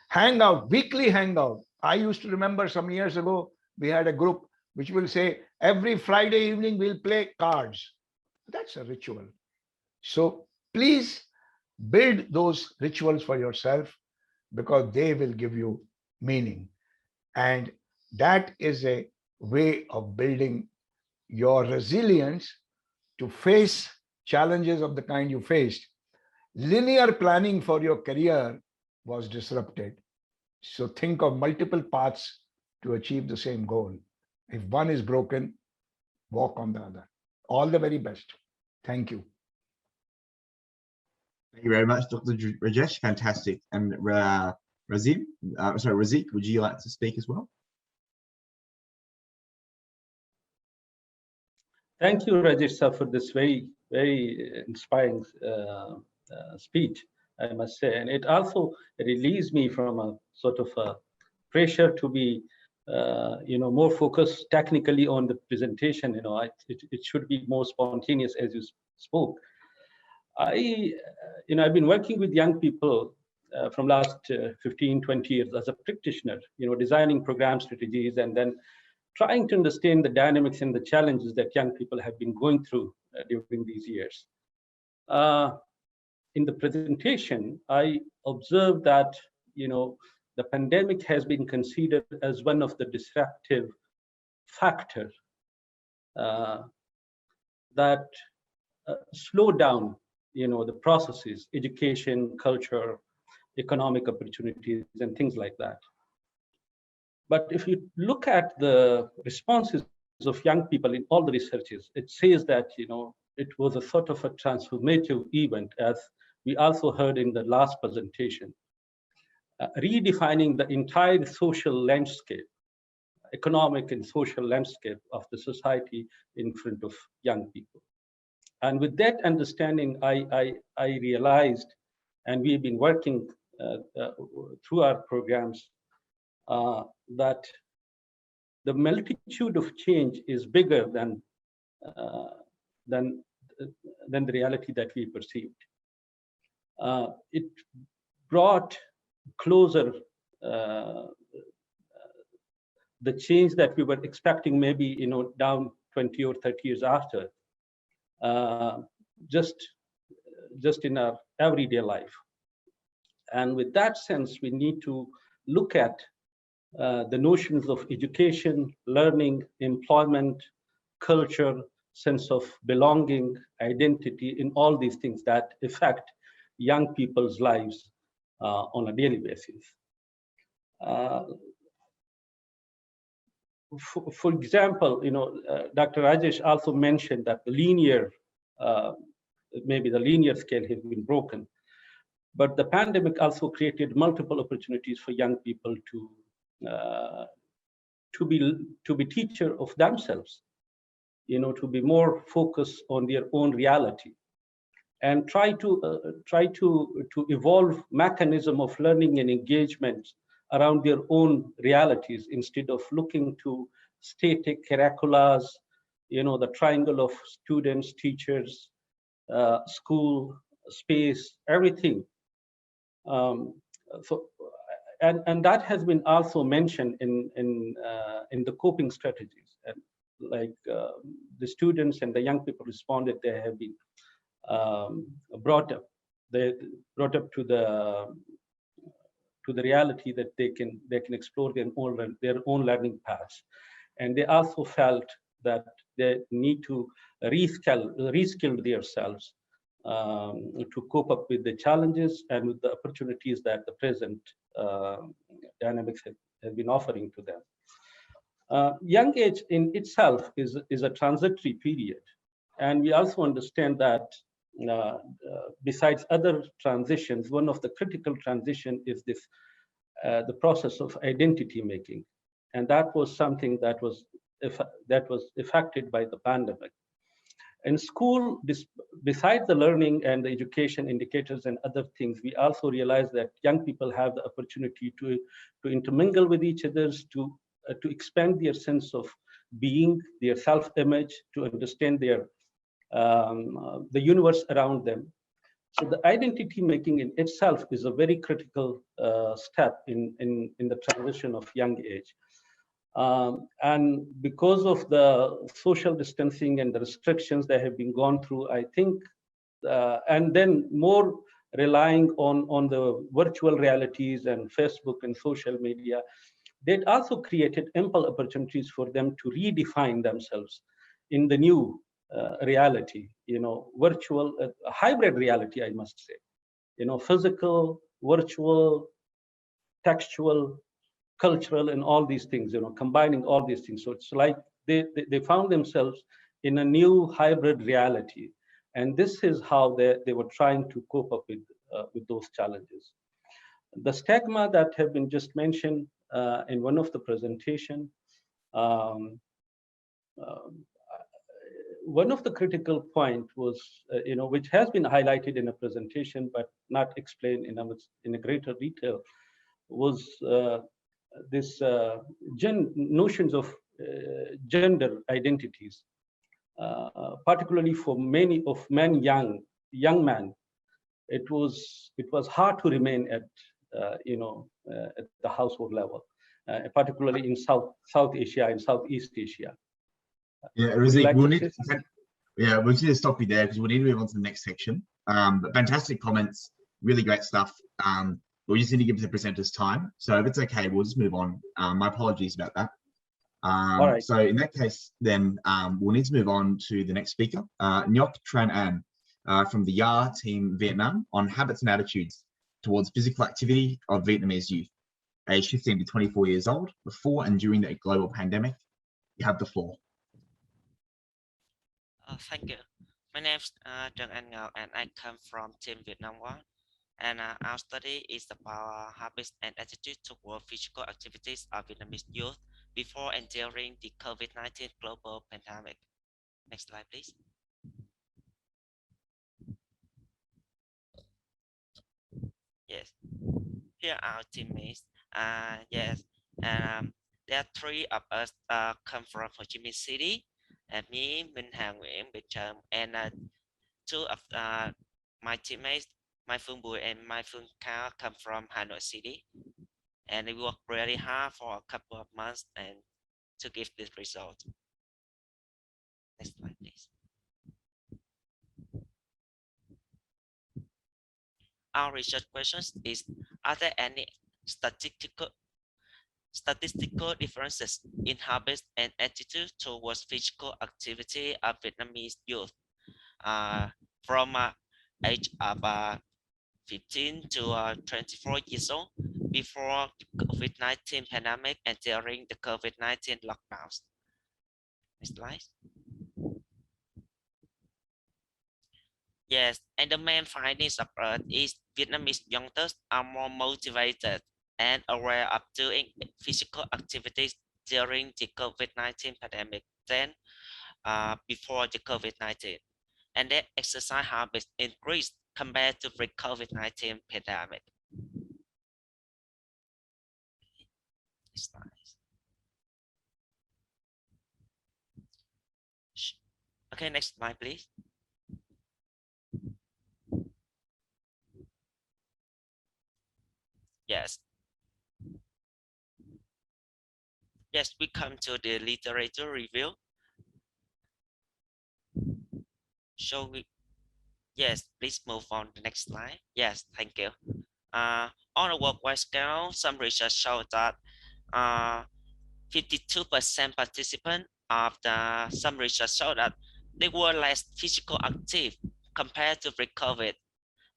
hang out, weekly hangout. I used to remember some years ago, we had a group which will say, every Friday evening, we'll play cards. That's a ritual. So please build those rituals for yourself because they will give you meaning. And that is a way of building your resilience to face challenges of the kind you faced. Linear planning for your career was disrupted. So think of multiple paths to achieve the same goal. If one is broken, walk on the other. All the very best. Thank you. Thank you very much, Dr. Rajesh. Fantastic. And Razik, would you like to speak as well? Thank you, Rajesh sir, for this very, very inspiring speech, I must say. And it also released me from a sort of a pressure to be, more focused technically on the presentation. It should be more spontaneous as you spoke. I've been working with young people from last 15, 20 years as a practitioner, designing program strategies and then trying to understand the dynamics and the challenges that young people have been going through during these years. In the presentation, I observed that, the pandemic has been considered as one of the disruptive factors that slow down, the processes, education, culture, economic opportunities, and things like that. But if you look at the responses of young people in all the researches, it says that, it was a sort of a transformative event, as we also heard in the last presentation, redefining the entire social landscape, economic and social landscape of the society in front of young people. And with that understanding, I realized, and we've been working through our programs, that the multitude of change is bigger than the reality that we perceived. It brought closer the change that we were expecting, maybe down 20 or 30 years after, just in our everyday life. And with that sense, we need to look at the notions of education, learning, employment, culture, sense of belonging, identity, in all these things that affect young people's lives on a daily basis. For example, Dr. Rajesh also mentioned that the linear, maybe the linear scale has been broken, but the pandemic also created multiple opportunities for young people to be teacher of themselves, to be more focused on their own reality, and try to evolve mechanism of learning and engagement around their own realities, instead of looking to static curriculums, the triangle of students, teachers, school, space, everything. And that has been also mentioned in the coping strategies. And like the students and the young people responded, they have been brought up to the reality that they can explore their own learning paths, and they also felt that they need to reskill themselves to cope up with the challenges and with the opportunities that the present dynamics have been offering to them. Young age in itself is a transitory period, and we also understand that besides other transitions, one of the critical transition is this the process of identity making, and that was something that was affected by the pandemic. In school, besides the learning and the education indicators and other things, we also realize that young people have the opportunity to intermingle with each other, to expand their sense of being, their self-image, to understand their the universe around them. So the identity making in itself is a very critical step in the transition of young age. And because of the social distancing and the restrictions that have been gone through, I think, and then more relying on the virtual realities and Facebook and social media, that also created ample opportunities for them to redefine themselves in the new reality, virtual, hybrid reality, I must say, physical, virtual, textual, cultural, and all these things, combining all these things. So it's like they found themselves in a new hybrid reality, and this is how they were trying to cope up with those challenges. The stigma that have been just mentioned in one of the presentation, one of the critical point was, which has been highlighted in a presentation but not explained in a greater detail, was this notions of gender identities, particularly for many of men young, young man, it was hard to remain at at the household level, particularly in South Asia and Southeast Asia. Yeah, Would you Razik, like we'll to need, say something? yeah, we'll need to stop you there because we need to move on to the next section. But fantastic comments, really great stuff. We just need to give the presenters time. So if it's okay, we'll just move on. My apologies about that. All right. So in that case, then we'll need to move on to the next speaker, Ngoc Tran An from the YAR team Vietnam on habits and attitudes towards physical activity of Vietnamese youth, aged 15 to 24 years old, before and during the global pandemic. You have the floor. Thank you. My name is Trần Anh Ngọc, and I come from Team Vietnam One. And our study is about habits and attitudes toward physical activities of Vietnamese youth before and during the COVID-19 global pandemic. Next slide, please. Yes, here are our teammates. Yes, and there are three of us come from Ho Chi Minh City, and me, Minh Hà Nguyễn, Bình Trần, and two of my teammates, Mai Phương Bùi and Mai Phương Cao, come from Hanoi City, and we worked really hard for a couple of months and to give this result. Next slide, please. Our research questions is: are there any statistical differences in habits and attitudes towards physical activity of Vietnamese youth from age of 15 to 24 years old before the COVID-19 pandemic and during the COVID-19 lockdowns? Next slide. Yes, and the main findings of is Vietnamese youngsters are more motivated and aware of doing physical activities during the COVID-19 pandemic than before the COVID-19, and their exercise habits increased compared to the COVID-19 pandemic. Next slide. Okay, next slide, please. Yes. Yes, we come to the literature review. So yes, please move on to the next slide. Yes, thank you. On a worldwide scale, some research showed that 52% participants of some research showed that they were less physical active compared to pre-COVID,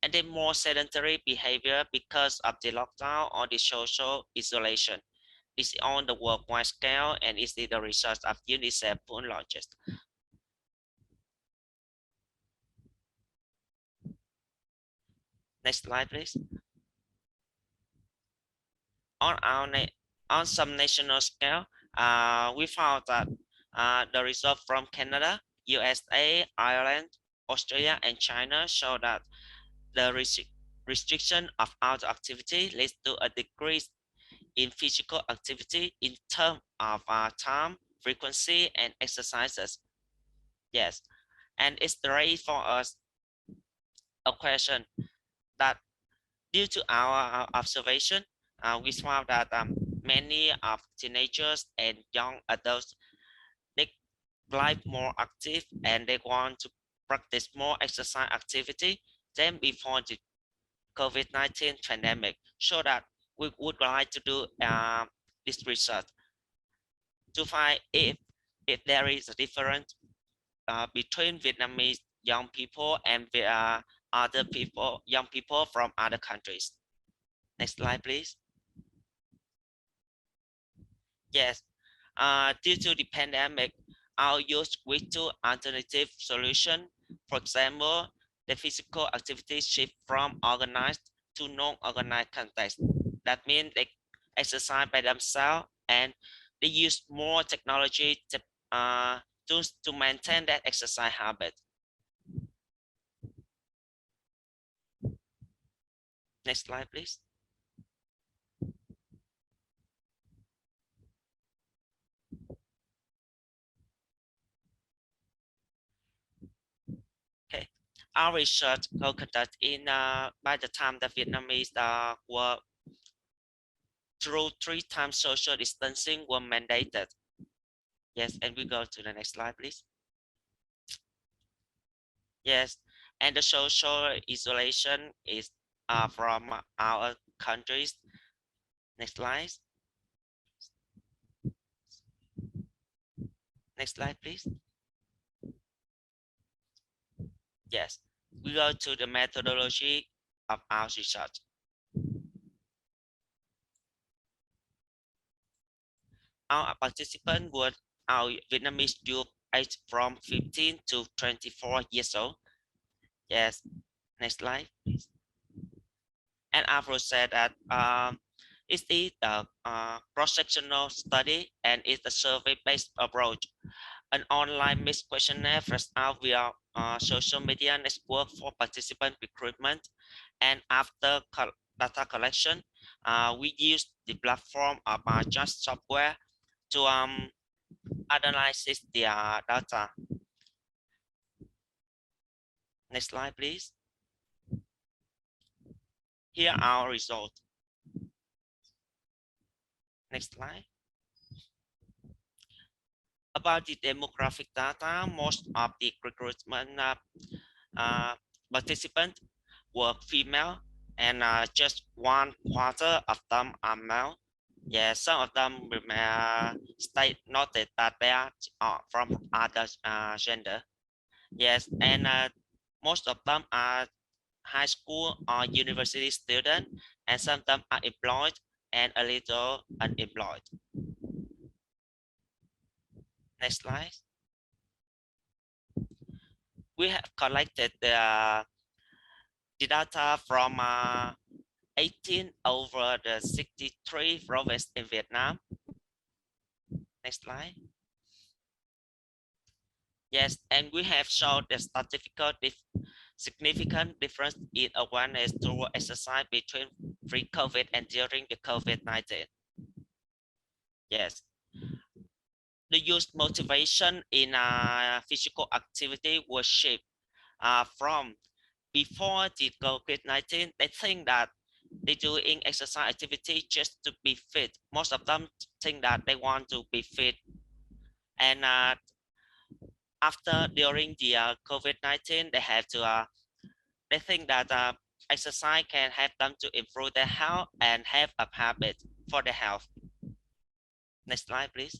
and then more sedentary behavior because of the lockdown or the social isolation. This is on the worldwide scale, and is the research of UNICEF launched. Next slide, please. On some national scale, we found that the result from Canada, USA, Ireland, Australia, and China show that the restriction of outdoor activity leads to a decrease in physical activity in terms of time, frequency, and exercises. Yes, and it's raised for us a question that due to our observation, we found that many of teenagers and young adults, they like more active and they want to practice more exercise activity than before the COVID-19 pandemic. So that we would like to do this research to find if there is a difference between Vietnamese young people and other people, young people from other countries. Next slide, please. Yes, due to the pandemic, our youth switched to alternative solution. For example, the physical activities shift from organized to non-organized context. That means they exercise by themselves and they use more technology to maintain that exercise habit. Next slide, please. Okay, Our research was conducted in by the time the Vietnamese were through 3 times social distancing were mandated. Yes, and we go to the next slide, please. Yes, and the social isolation is from our countries. Next slide. Next slide, please. Yes, we go to the methodology of our research. Our participants were our Vietnamese youth aged from 15 to 24 years old. Yes, next slide, please. And Afro said that it is the cross-sectional study and it's a survey-based approach. An online mixed questionnaire first out via social media network for participant recruitment. And after data collection, we use the platform of Just software to analyze their data. Next slide, please. Here are our results. Next slide. About the demographic data, most of the recruitment participants were female, and just 1/4 of them are male. Yes, some of them state noted that they are from other gender. Yes, and most of them are high school or university students, and some of them are employed and a little unemployed. Next slide. We have collected the data from 18 over the 63 provinces in Vietnam. Next slide. Yes, and we have shown the statistical significant difference in awareness toward exercise between pre-COVID and during the COVID-19. Yes. The youth motivation in physical activity was shaped from before the COVID-19. They think that they're doing exercise activity just to be fit. Most of them think that they want to be fit. And during the COVID-19, they have to they think that exercise can help them to improve their health and have a habit for their health. Next slide, please.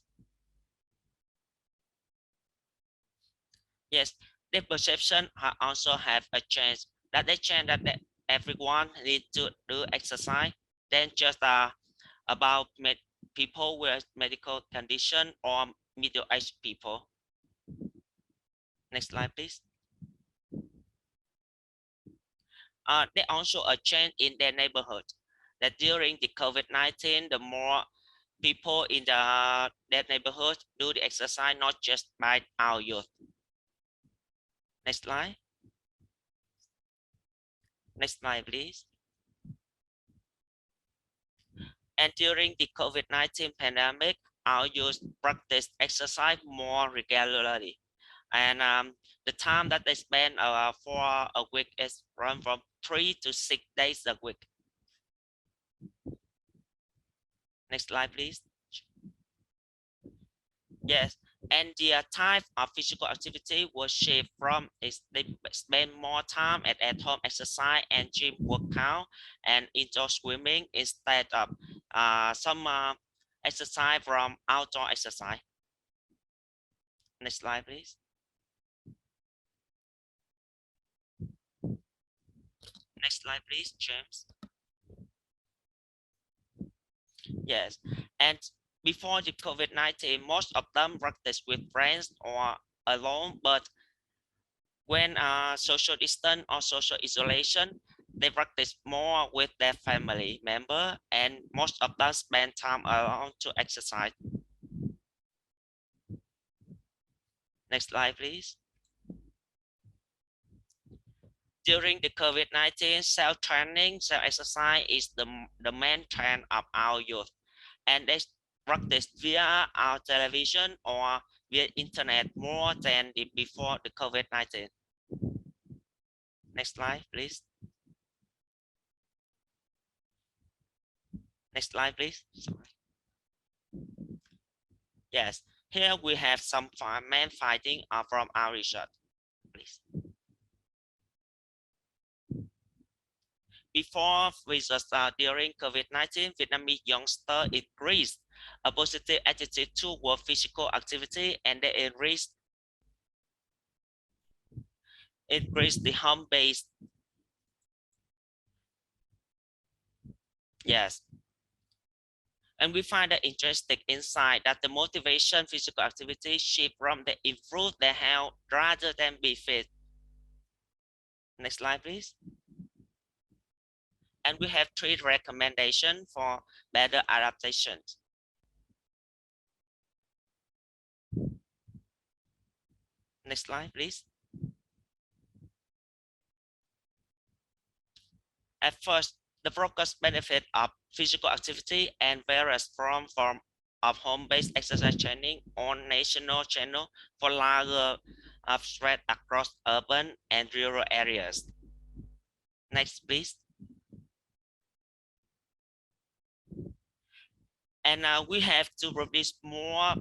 Yes, their perception also have a change. That they change that everyone need to do exercise. Then just about people with medical condition or middle-aged people. Next slide, please. They also a change in their neighborhood. That during the COVID-19, the more people in their neighborhood do the exercise, not just by our youth. Next slide. Next slide, please. And during the COVID-19 pandemic, our youth practice exercise more regularly. And the time that they spend for a week is run from 3 to 6 days a week. Next slide, please. Yes, and the type of physical activity was shaped from they spend more time at home exercise and gym workout and indoor swimming instead of some exercise from outdoor exercise. Next slide, please. Next slide, please, James. Yes, and before the COVID-19, most of them practice with friends or alone, but when social distance or social isolation, they practice more with their family member, and most of them spend time alone to exercise. Next slide, please. During the COVID-19, self-training, self-exercise is the main trend of our youth, and they practice via our television or via internet more than before the COVID-19. Next slide, please. Next slide, please. Sorry. Yes, here we have some main findings from our research, please. Before research during COVID-19, Vietnamese youngsters increased a positive attitude toward physical activity, and they increased the home-based. Yes. And we find that interesting insight that the motivation physical activity shift from the improve their health rather than be fit. Next slide, please. And we have 3 recommendations for better adaptations. Next slide, please. At first, the focus benefit of physical activity and various form of home-based exercise training on national channel for larger spread across urban and rural areas. Next, please. And we have to produce more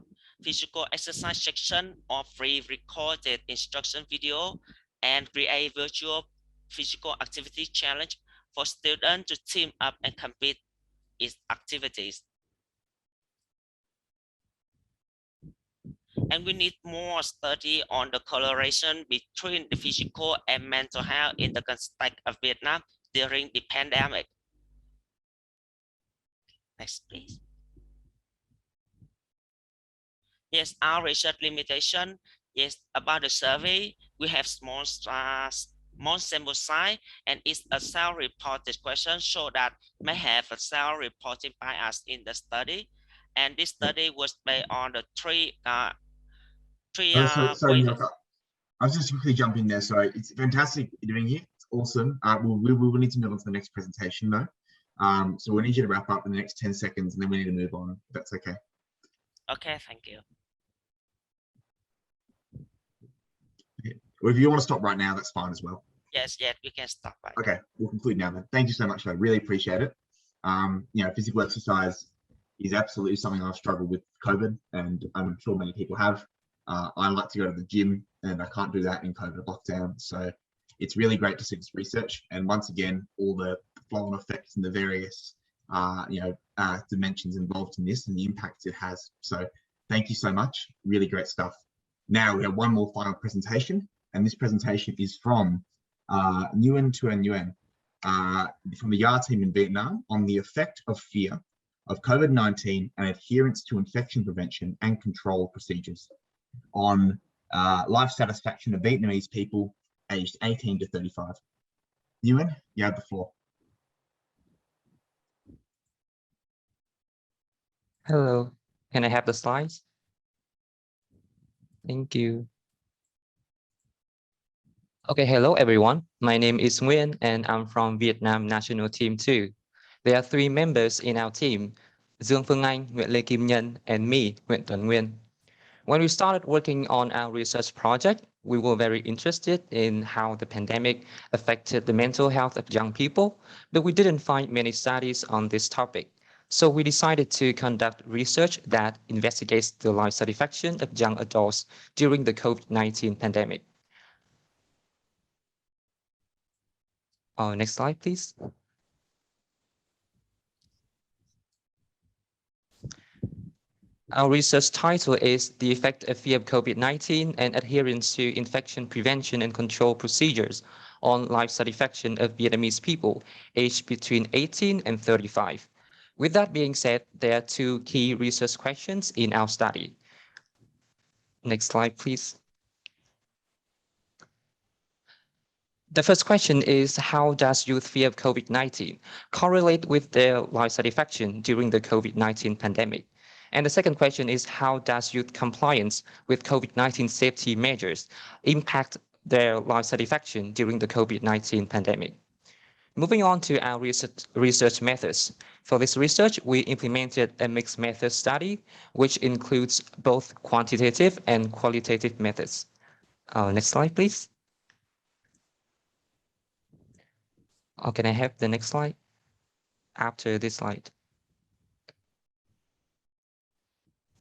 physical exercise section or pre-recorded instruction video and create virtual physical activity challenge for students to team up and compete in activities. And we need more study on the correlation between the physical and mental health in the context of Vietnam during the pandemic. Next, please. Yes, our research limitation is about the survey. We have small sample size, and it's a self-reported question, so that may have a self-reporting bias in the study. And this study was based on the three Sorry, Nyaka. I was just quickly jump in there. Sorry, it's fantastic you're doing here. It's awesome. We will need to move on to the next presentation though. So we need you to wrap up in the next 10 seconds, and then we need to move on. If that's okay. Okay, thank you. Or if you want to stop right now, that's fine as well. Yes, we can stop right Okay, now. we'll conclude now then. Thank you so much. I really appreciate it. You know, physical exercise is absolutely something I've struggled with COVID, and I'm sure many people have. I like to go to the gym, and I can't do that in COVID lockdown. So it's really great to see this research, and once again, all the flow-on effects and the various dimensions involved in this and the impact it has. So thank you so much. Really great stuff. Now we have one more final presentation, and this presentation is from Nguyen Tuan Nguyen from the YAR team in Vietnam on the effect of fear of COVID-19 and adherence to infection prevention and control procedures on life satisfaction of Vietnamese people aged 18 to 35. Nguyen, you have the floor. Hello, can I have the slides? Thank you. Okay, hello everyone. My name is Nguyen and I'm from Vietnam National Team 2. There are 3 members in our team, Dương Phương Anh, Nguyễn Lê Kim Nhân, and me, Nguyễn Tuấn Nguyen. When we started working on our research project, we were very interested in how the pandemic affected the mental health of young people, but we didn't find many studies on this topic. So we decided to conduct research that investigates the life satisfaction of young adults during the COVID-19 pandemic. Next slide, please. Our research title is The Effect of Fear of COVID-19 and Adherence to Infection Prevention and Control Procedures on Life Satisfaction of Vietnamese People aged between 18 and 35. With that being said, there are 2 key research questions in our study. Next slide, please. The first question is, how does youth fear of COVID-19 correlate with their life satisfaction during the COVID-19 pandemic? And the second question is, how does youth compliance with COVID-19 safety measures impact their life satisfaction during the COVID-19 pandemic? Moving on to our research methods. For this research, we implemented a mixed method study, which includes both quantitative and qualitative methods. Next slide, please. Can I have the next slide? After this slide.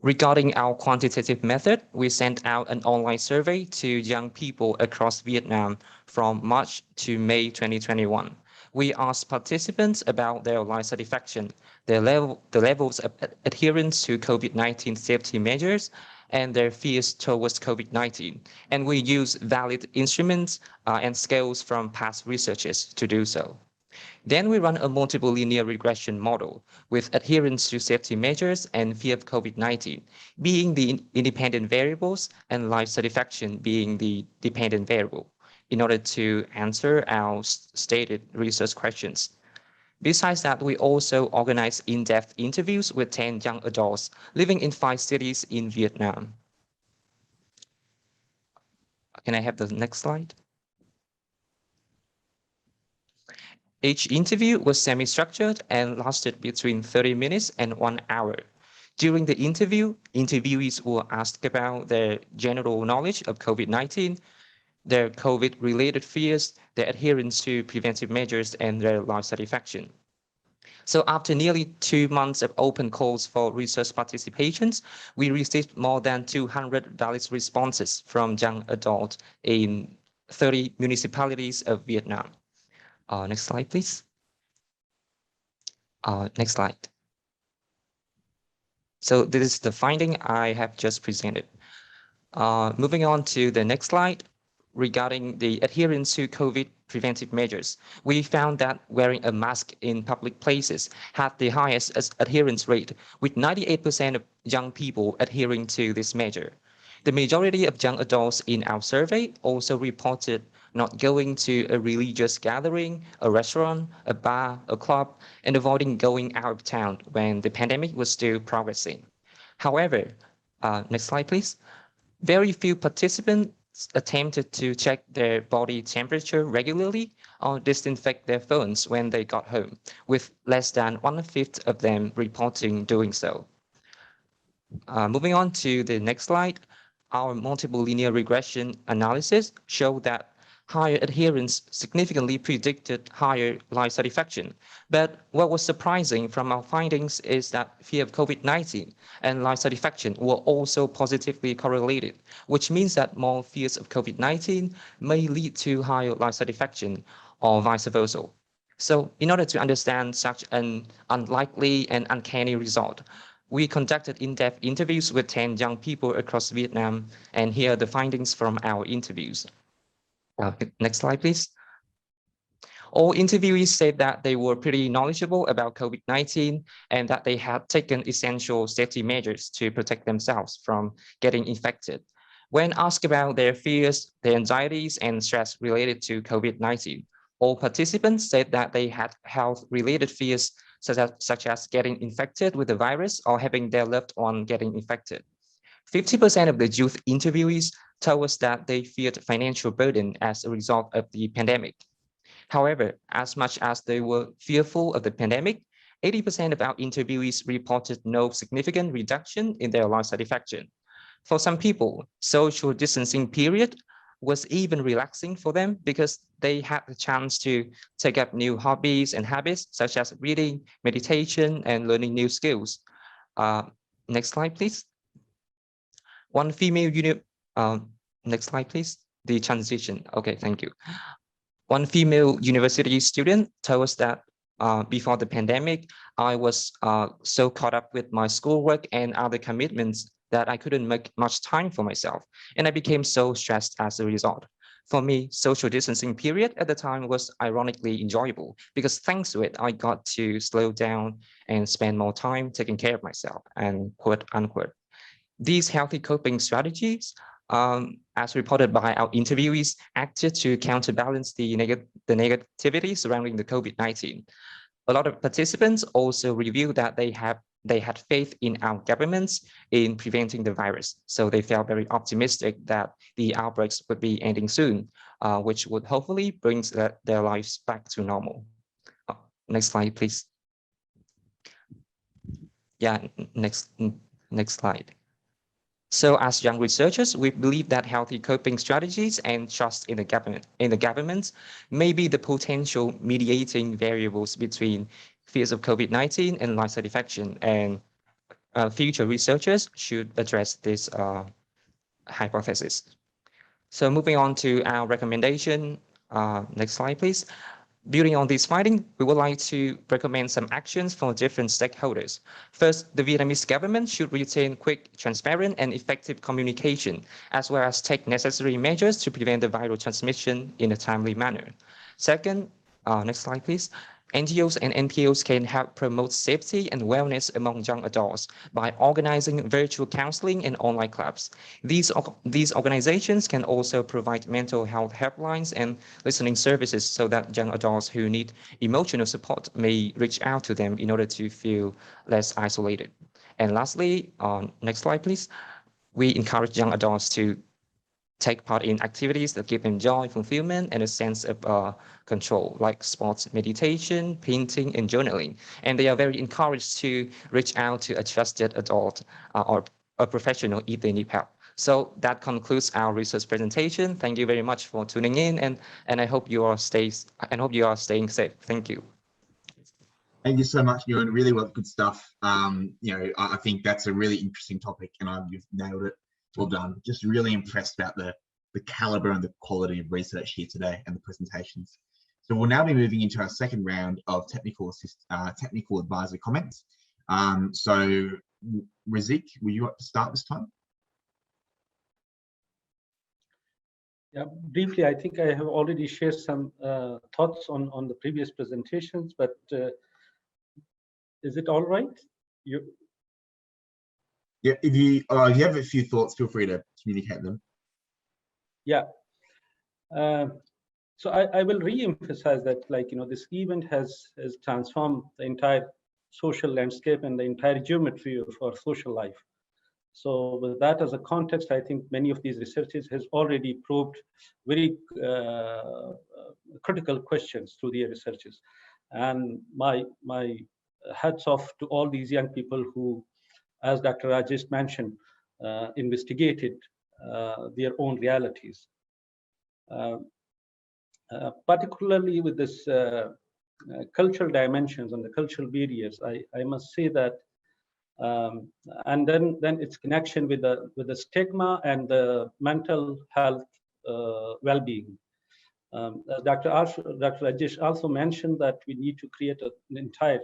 Regarding our quantitative method, we sent out an online survey to young people across Vietnam from March to May 2021. We asked participants about their life satisfaction, the levels of adherence to COVID-19 safety measures, and their fears towards COVID-19. And we used valid instruments and scales from past researches to do so. Then we run a multiple linear regression model with adherence to safety measures and fear of COVID-19 being the independent variables and life satisfaction being the dependent variable in order to answer our stated research questions. Besides that, we also organize in-depth interviews with 10 young adults living in 5 cities in Vietnam. Can I have the next slide? Each interview was semi-structured and lasted between 30 minutes and 1 hour. During the interview, interviewees were asked about their general knowledge of COVID-19, their COVID-related fears, their adherence to preventive measures, and their life satisfaction. So after nearly 2 months of open calls for research participations, we received more than 200 valid responses from young adults in 30 municipalities of Vietnam. Next slide, please. Next slide. So this is the finding I have just presented. Moving on to the next slide, regarding the adherence to COVID preventive measures, we found that wearing a mask in public places had the highest adherence rate, with 98% of young people adhering to this measure. The majority of young adults in our survey also reported not going to a religious gathering, a restaurant, a bar, a club, and avoiding going out of town when the pandemic was still progressing. However, next slide, please. Very few participants attempted to check their body temperature regularly or disinfect their phones when they got home, with less than 1/5 of them reporting doing so. Moving on to the next slide, our multiple linear regression analysis showed that higher adherence significantly predicted higher life satisfaction. But what was surprising from our findings is that fear of COVID-19 and life satisfaction were also positively correlated, which means that more fears of COVID-19 may lead to higher life satisfaction or vice versa. So in order to understand such an unlikely and uncanny result, we conducted in-depth interviews with 10 young people across Vietnam, and here are the findings from our interviews. Next slide, please. All interviewees said that they were pretty knowledgeable about COVID-19 and that they had taken essential safety measures to protect themselves from getting infected. When asked about their fears, their anxieties, and stress related to COVID-19, all participants said that they had health-related fears such as getting infected with the virus or having their loved one getting infected. 50% of the youth interviewees told us that they feared financial burden as a result of the pandemic. However, as much as they were fearful of the pandemic, 80% of our interviewees reported no significant reduction in their life satisfaction. For some people, social distancing period was even relaxing for them because they had the chance to take up new hobbies and habits such as reading, meditation, and learning new skills. Next slide, please. One female next slide, please. The transition. Okay, thank you. One female university student told us that before the pandemic, I was so caught up with my schoolwork and other commitments that I couldn't make much time for myself. And I became so stressed as a result. For me, social distancing period at the time was ironically enjoyable because thanks to it, I got to slow down and spend more time taking care of myself, and quote unquote. These healthy coping strategies, as reported by our interviewees, acted to counterbalance the negativity surrounding the COVID-19. A lot of participants also revealed that they had faith in our governments in preventing the virus. So they felt very optimistic that the outbreaks would be ending soon, which would hopefully bring their lives back to normal. Next slide, please. Yeah, next slide. So as young researchers, we believe that healthy coping strategies and trust in the government may be the potential mediating variables between fears of COVID-19 and life satisfaction. And future researchers should address this hypothesis. So moving on to our recommendation. Next slide, please. Building on this finding, we would like to recommend some actions for different stakeholders. First, the Vietnamese government should retain quick, transparent, and effective communication, as well as take necessary measures to prevent the viral transmission in a timely manner. Second, next slide, please. NGOs and NPOs can help promote safety and wellness among young adults by organizing virtual counseling and online clubs. These organizations can also provide mental health helplines and listening services so that young adults who need emotional support may reach out to them in order to feel less isolated. And lastly, next slide, please. We encourage young adults to take part in activities that give them joy, fulfillment, and a sense of control, like sports, meditation, painting, and journaling. And they are very encouraged to reach out to a trusted adult or a professional if they need help. So that concludes our research presentation. Thank you very much for tuning in, and I hope you are staying safe. Thank you. Thank you so much, Ewan. Really good stuff. I think that's a really interesting topic, and you've nailed it. Well done. Just really impressed about the caliber and the quality of research here today and the presentations. So we'll now be moving into our second round of technical advisory comments. So Razik, will you like to start this time? Yeah, briefly, I think I have already shared some thoughts on the previous presentations, but is it all right? Yeah, if you have a few thoughts, feel free to communicate them. Yeah. So I will re-emphasize that, this event has transformed the entire social landscape and the entire geometry of our social life. So with that as a context, I think many of these researchers has already probed very critical questions through their researches. And my hats off to all these young people who, as Dr. Rajesh mentioned, investigated their own realities. Particularly with this cultural dimensions and the cultural barriers, I must say that, and then its connection with the stigma and the mental health well-being. Dr. Rajesh also mentioned that we need to create an entire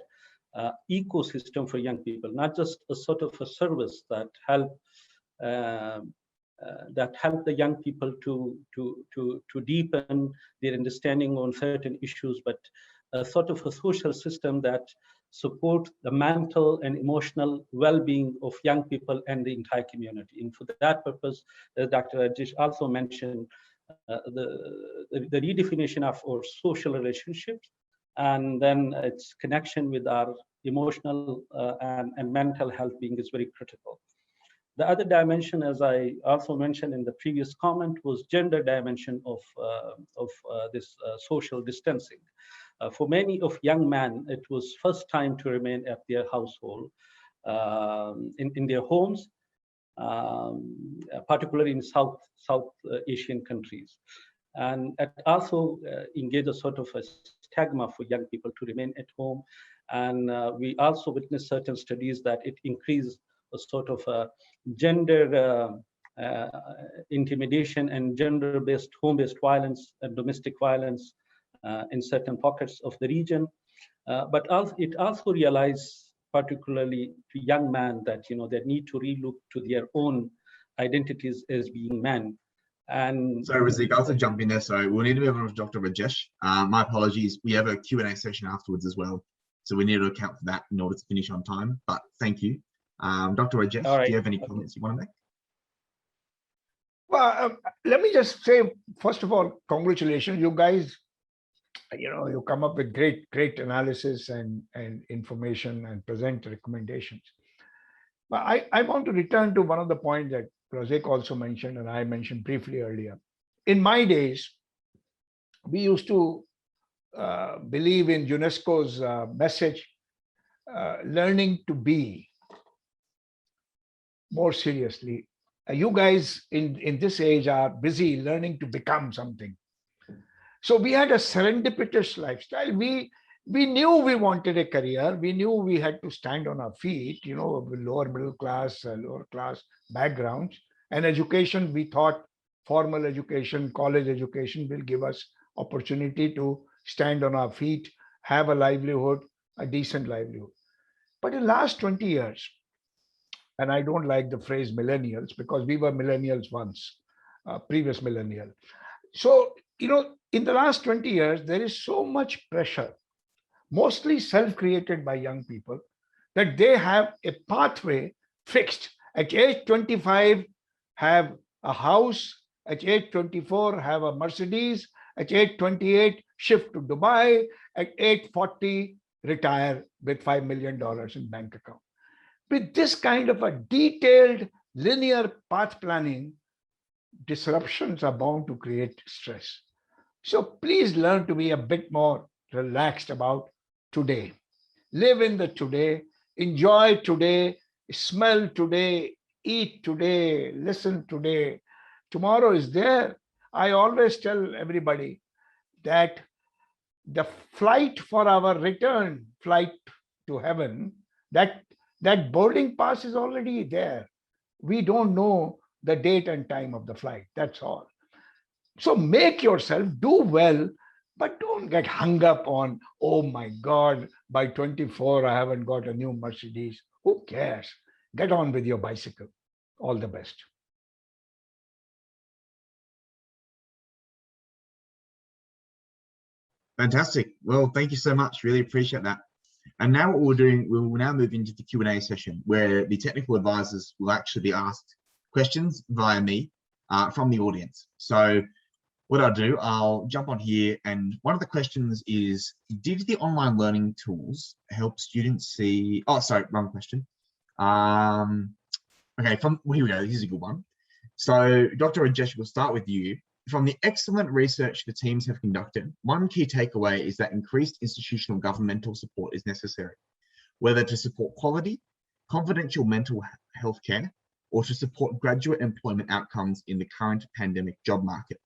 ecosystem for young people, not just a sort of a service that help the young people to deepen their understanding on certain issues, but a sort of a social system that support the mental and emotional well-being of young people and the entire community. And for that purpose, as Dr. Rajesh also mentioned, the redefinition of our social relationships, and then its connection with our emotional and mental health being is very critical. The other dimension, as I also mentioned in the previous comment, was gender dimension of this social distancing. For many of young men, it was first time to remain at their household, in their homes, particularly in South Asian countries. And it also engaged a sort of a stigma for young people to remain at home. And we also witnessed certain studies that it increased a sort of a gender intimidation and gender-based, home-based violence and domestic violence in certain pockets of the region. But it also realized, particularly to young men, that they need to relook to their own identities as being men. And so Razik, I'll also jump in there. So we'll need to move on with Dr. Rajesh. My apologies. We have a Q&A session afterwards as well. So we need to account for that in order to finish on time, but thank you. Dr. Rajesh, right. Do you have any comments you want to make? Well, let me just say, first of all, congratulations, you guys. You come up with great analysis and information and present recommendations. But I want to return to one of the points that Razik also mentioned, and I mentioned briefly earlier. In my days, we used to believe in UNESCO's message, learning to be, more seriously, you guys in this age are busy learning to become something. So we had a serendipitous lifestyle. We knew we wanted a career. We knew we had to stand on our feet, lower middle class, lower class backgrounds. And education, we thought formal education, college education will give us opportunity to stand on our feet, have a livelihood, a decent livelihood. But in the last 20 years, and I don't like the phrase millennials because we were millennials once, previous millennial. So, in the last 20 years, there is so much pressure, mostly self-created by young people, that they have a pathway fixed. At age 25, have a house. At age 24, have a Mercedes. At age 28, shift to Dubai. At age 40, retire with $5 million in bank account. With this kind of a detailed linear path planning, disruptions are bound to create stress. So please learn to be a bit more relaxed about today. Live in the today, enjoy today, smell today, eat today, listen today. Tomorrow is there. I always tell everybody that the flight for our return flight to heaven, that boarding pass is already there. We don't know the date and time of the flight. That's all. So make yourself do well, but don't get hung up on, oh my God, by 24, I haven't got a new Mercedes. Who cares? Get on with your bicycle. All the best. Fantastic. Well, thank you so much. Really appreciate that. And now what we're doing, we will now move into the Q&A session where the technical advisors will actually be asked questions via me from the audience. So what I'll do, I'll jump on here, and one of the questions is, did the online learning tools help students see, oh, sorry, wrong question. Okay, here we go, here's a good one. So Dr. Rajesh, we'll start with you. From the excellent research the teams have conducted, one key takeaway is that increased institutional governmental support is necessary, whether to support quality, confidential mental health care, or to support graduate employment outcomes in the current pandemic job market.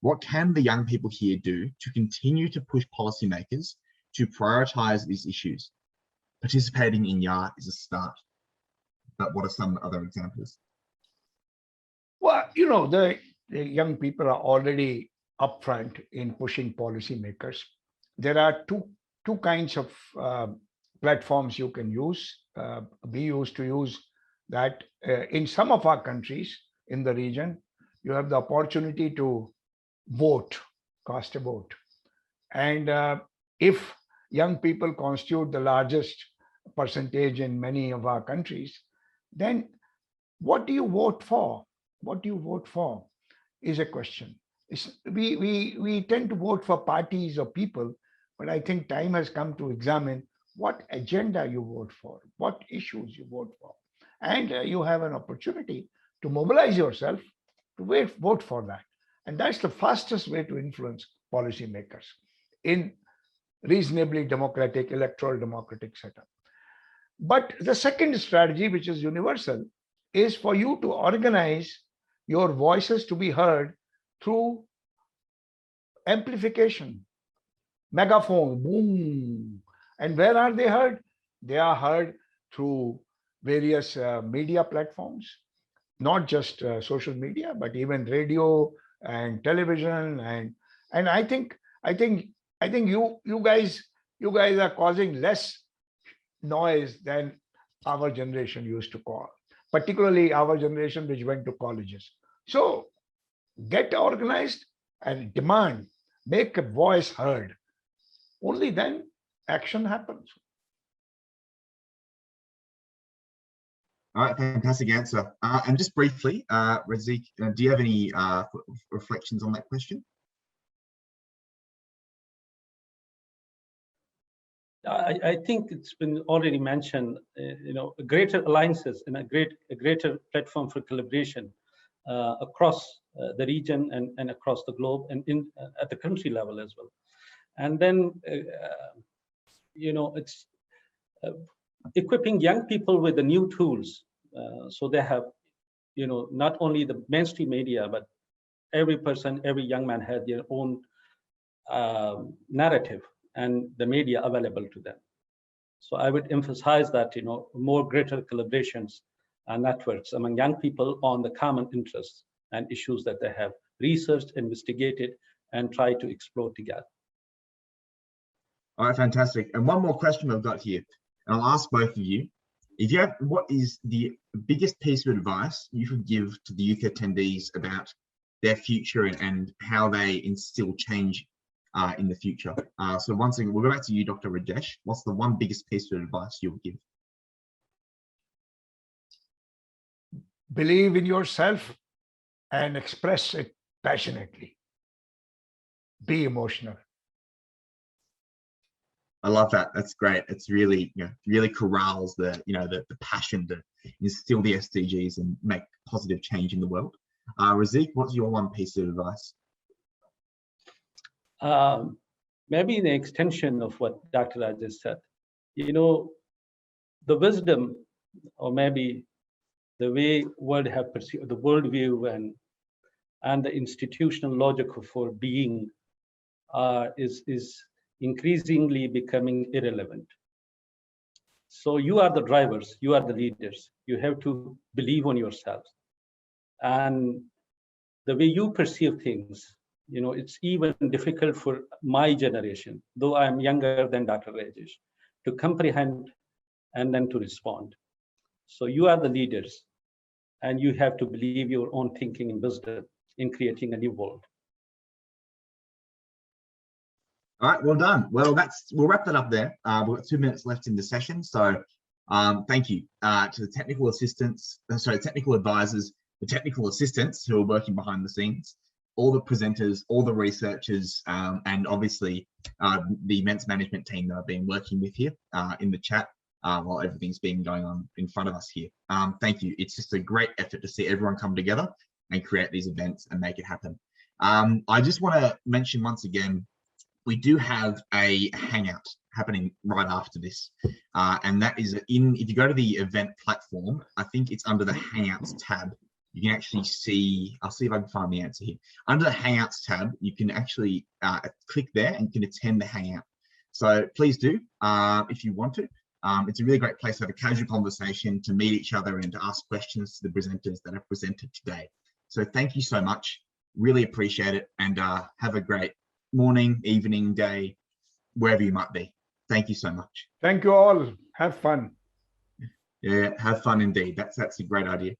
What can the young people here do to continue to push policymakers to prioritize these issues? Participating in YAR is a start, but what are some other examples? Well, the young people are already upfront in pushing policymakers. There are two kinds of platforms you can use. We used to use that in some of our countries in the region. You have the opportunity to vote, cast a vote. And if young people constitute the largest percentage in many of our countries, then what do you vote for? What do you vote for is a question. We tend to vote for parties or people, but I think time has come to examine what agenda you vote for, what issues you vote for. And you have an opportunity to mobilize yourself to vote for that. And that's the fastest way to influence policymakers in reasonably democratic, electoral democratic setup. But the second strategy, which is universal, is for you to organize your voices to be heard through amplification, megaphone, boom. And where are they heard? They are heard through various media platforms, not just social media, but even radio and television. And I think you guys are causing less noise than our generation used to call, particularly our generation which went to colleges. So get organized and demand, make a voice heard. Only then action happens. All right, fantastic answer. And just briefly, Razik, do you have any reflections on that question? I think it's been already mentioned, greater alliances and a greater platform for collaboration across the region and across the globe and at the country level as well. And then, it's equipping young people with the new tools so they have not only the mainstream media, but every person, every young man had their own narrative and the media available to them. So I would emphasize that, more greater collaborations and networks among young people on the common interests and issues that they have researched, investigated, and tried to explore together. All right, fantastic. And one more question I've got here, and I'll ask both of you. What is the biggest piece of advice you could give to the youth attendees about their future and how they instill change in the future? So once again, we'll go back to you, Dr. Rajesh. What's the one biggest piece of advice you'll give? Believe in yourself and express it passionately. Be emotional. I love that. That's great. It's really, really corrals the passion to instill the SDGs and make positive change in the world. Razik, what's your one piece of advice? Maybe the extension of what Dr. Rajesh said. The wisdom, or maybe the way world have perceived the worldview and the institutional logic for being is increasingly becoming irrelevant. So you are the drivers, you are the leaders. You have to believe on yourselves. And the way you perceive things, it's even difficult for my generation, though I'm younger than Dr. Rajesh, to comprehend and then to respond. So you are the leaders, and you have to believe your own thinking and wisdom in creating a new world. All right, well done. Well, we'll wrap that up there. We've got 2 minutes left in the session. So thank you to the technical advisors, the technical assistants who are working behind the scenes, all the presenters, all the researchers, and obviously the events management team that I've been working with here in the chat while everything's been going on in front of us here. Thank you. It's just a great effort to see everyone come together and create these events and make it happen. I just want to mention once again, we do have a hangout happening right after this, and that is if you go to the event platform, I think it's under the Hangouts tab. You can actually see, I'll see if I can find the answer here. Under the Hangouts tab, you can actually click there and you can attend the Hangout. So please do, if you want to. It's a really great place to have a casual conversation, to meet each other and to ask questions to the presenters that have presented today. So thank you so much. Really appreciate it, and have a great morning, evening, day, wherever you might be. Thank you so much. Thank you all. Have fun. Yeah, have fun indeed. That's a great idea.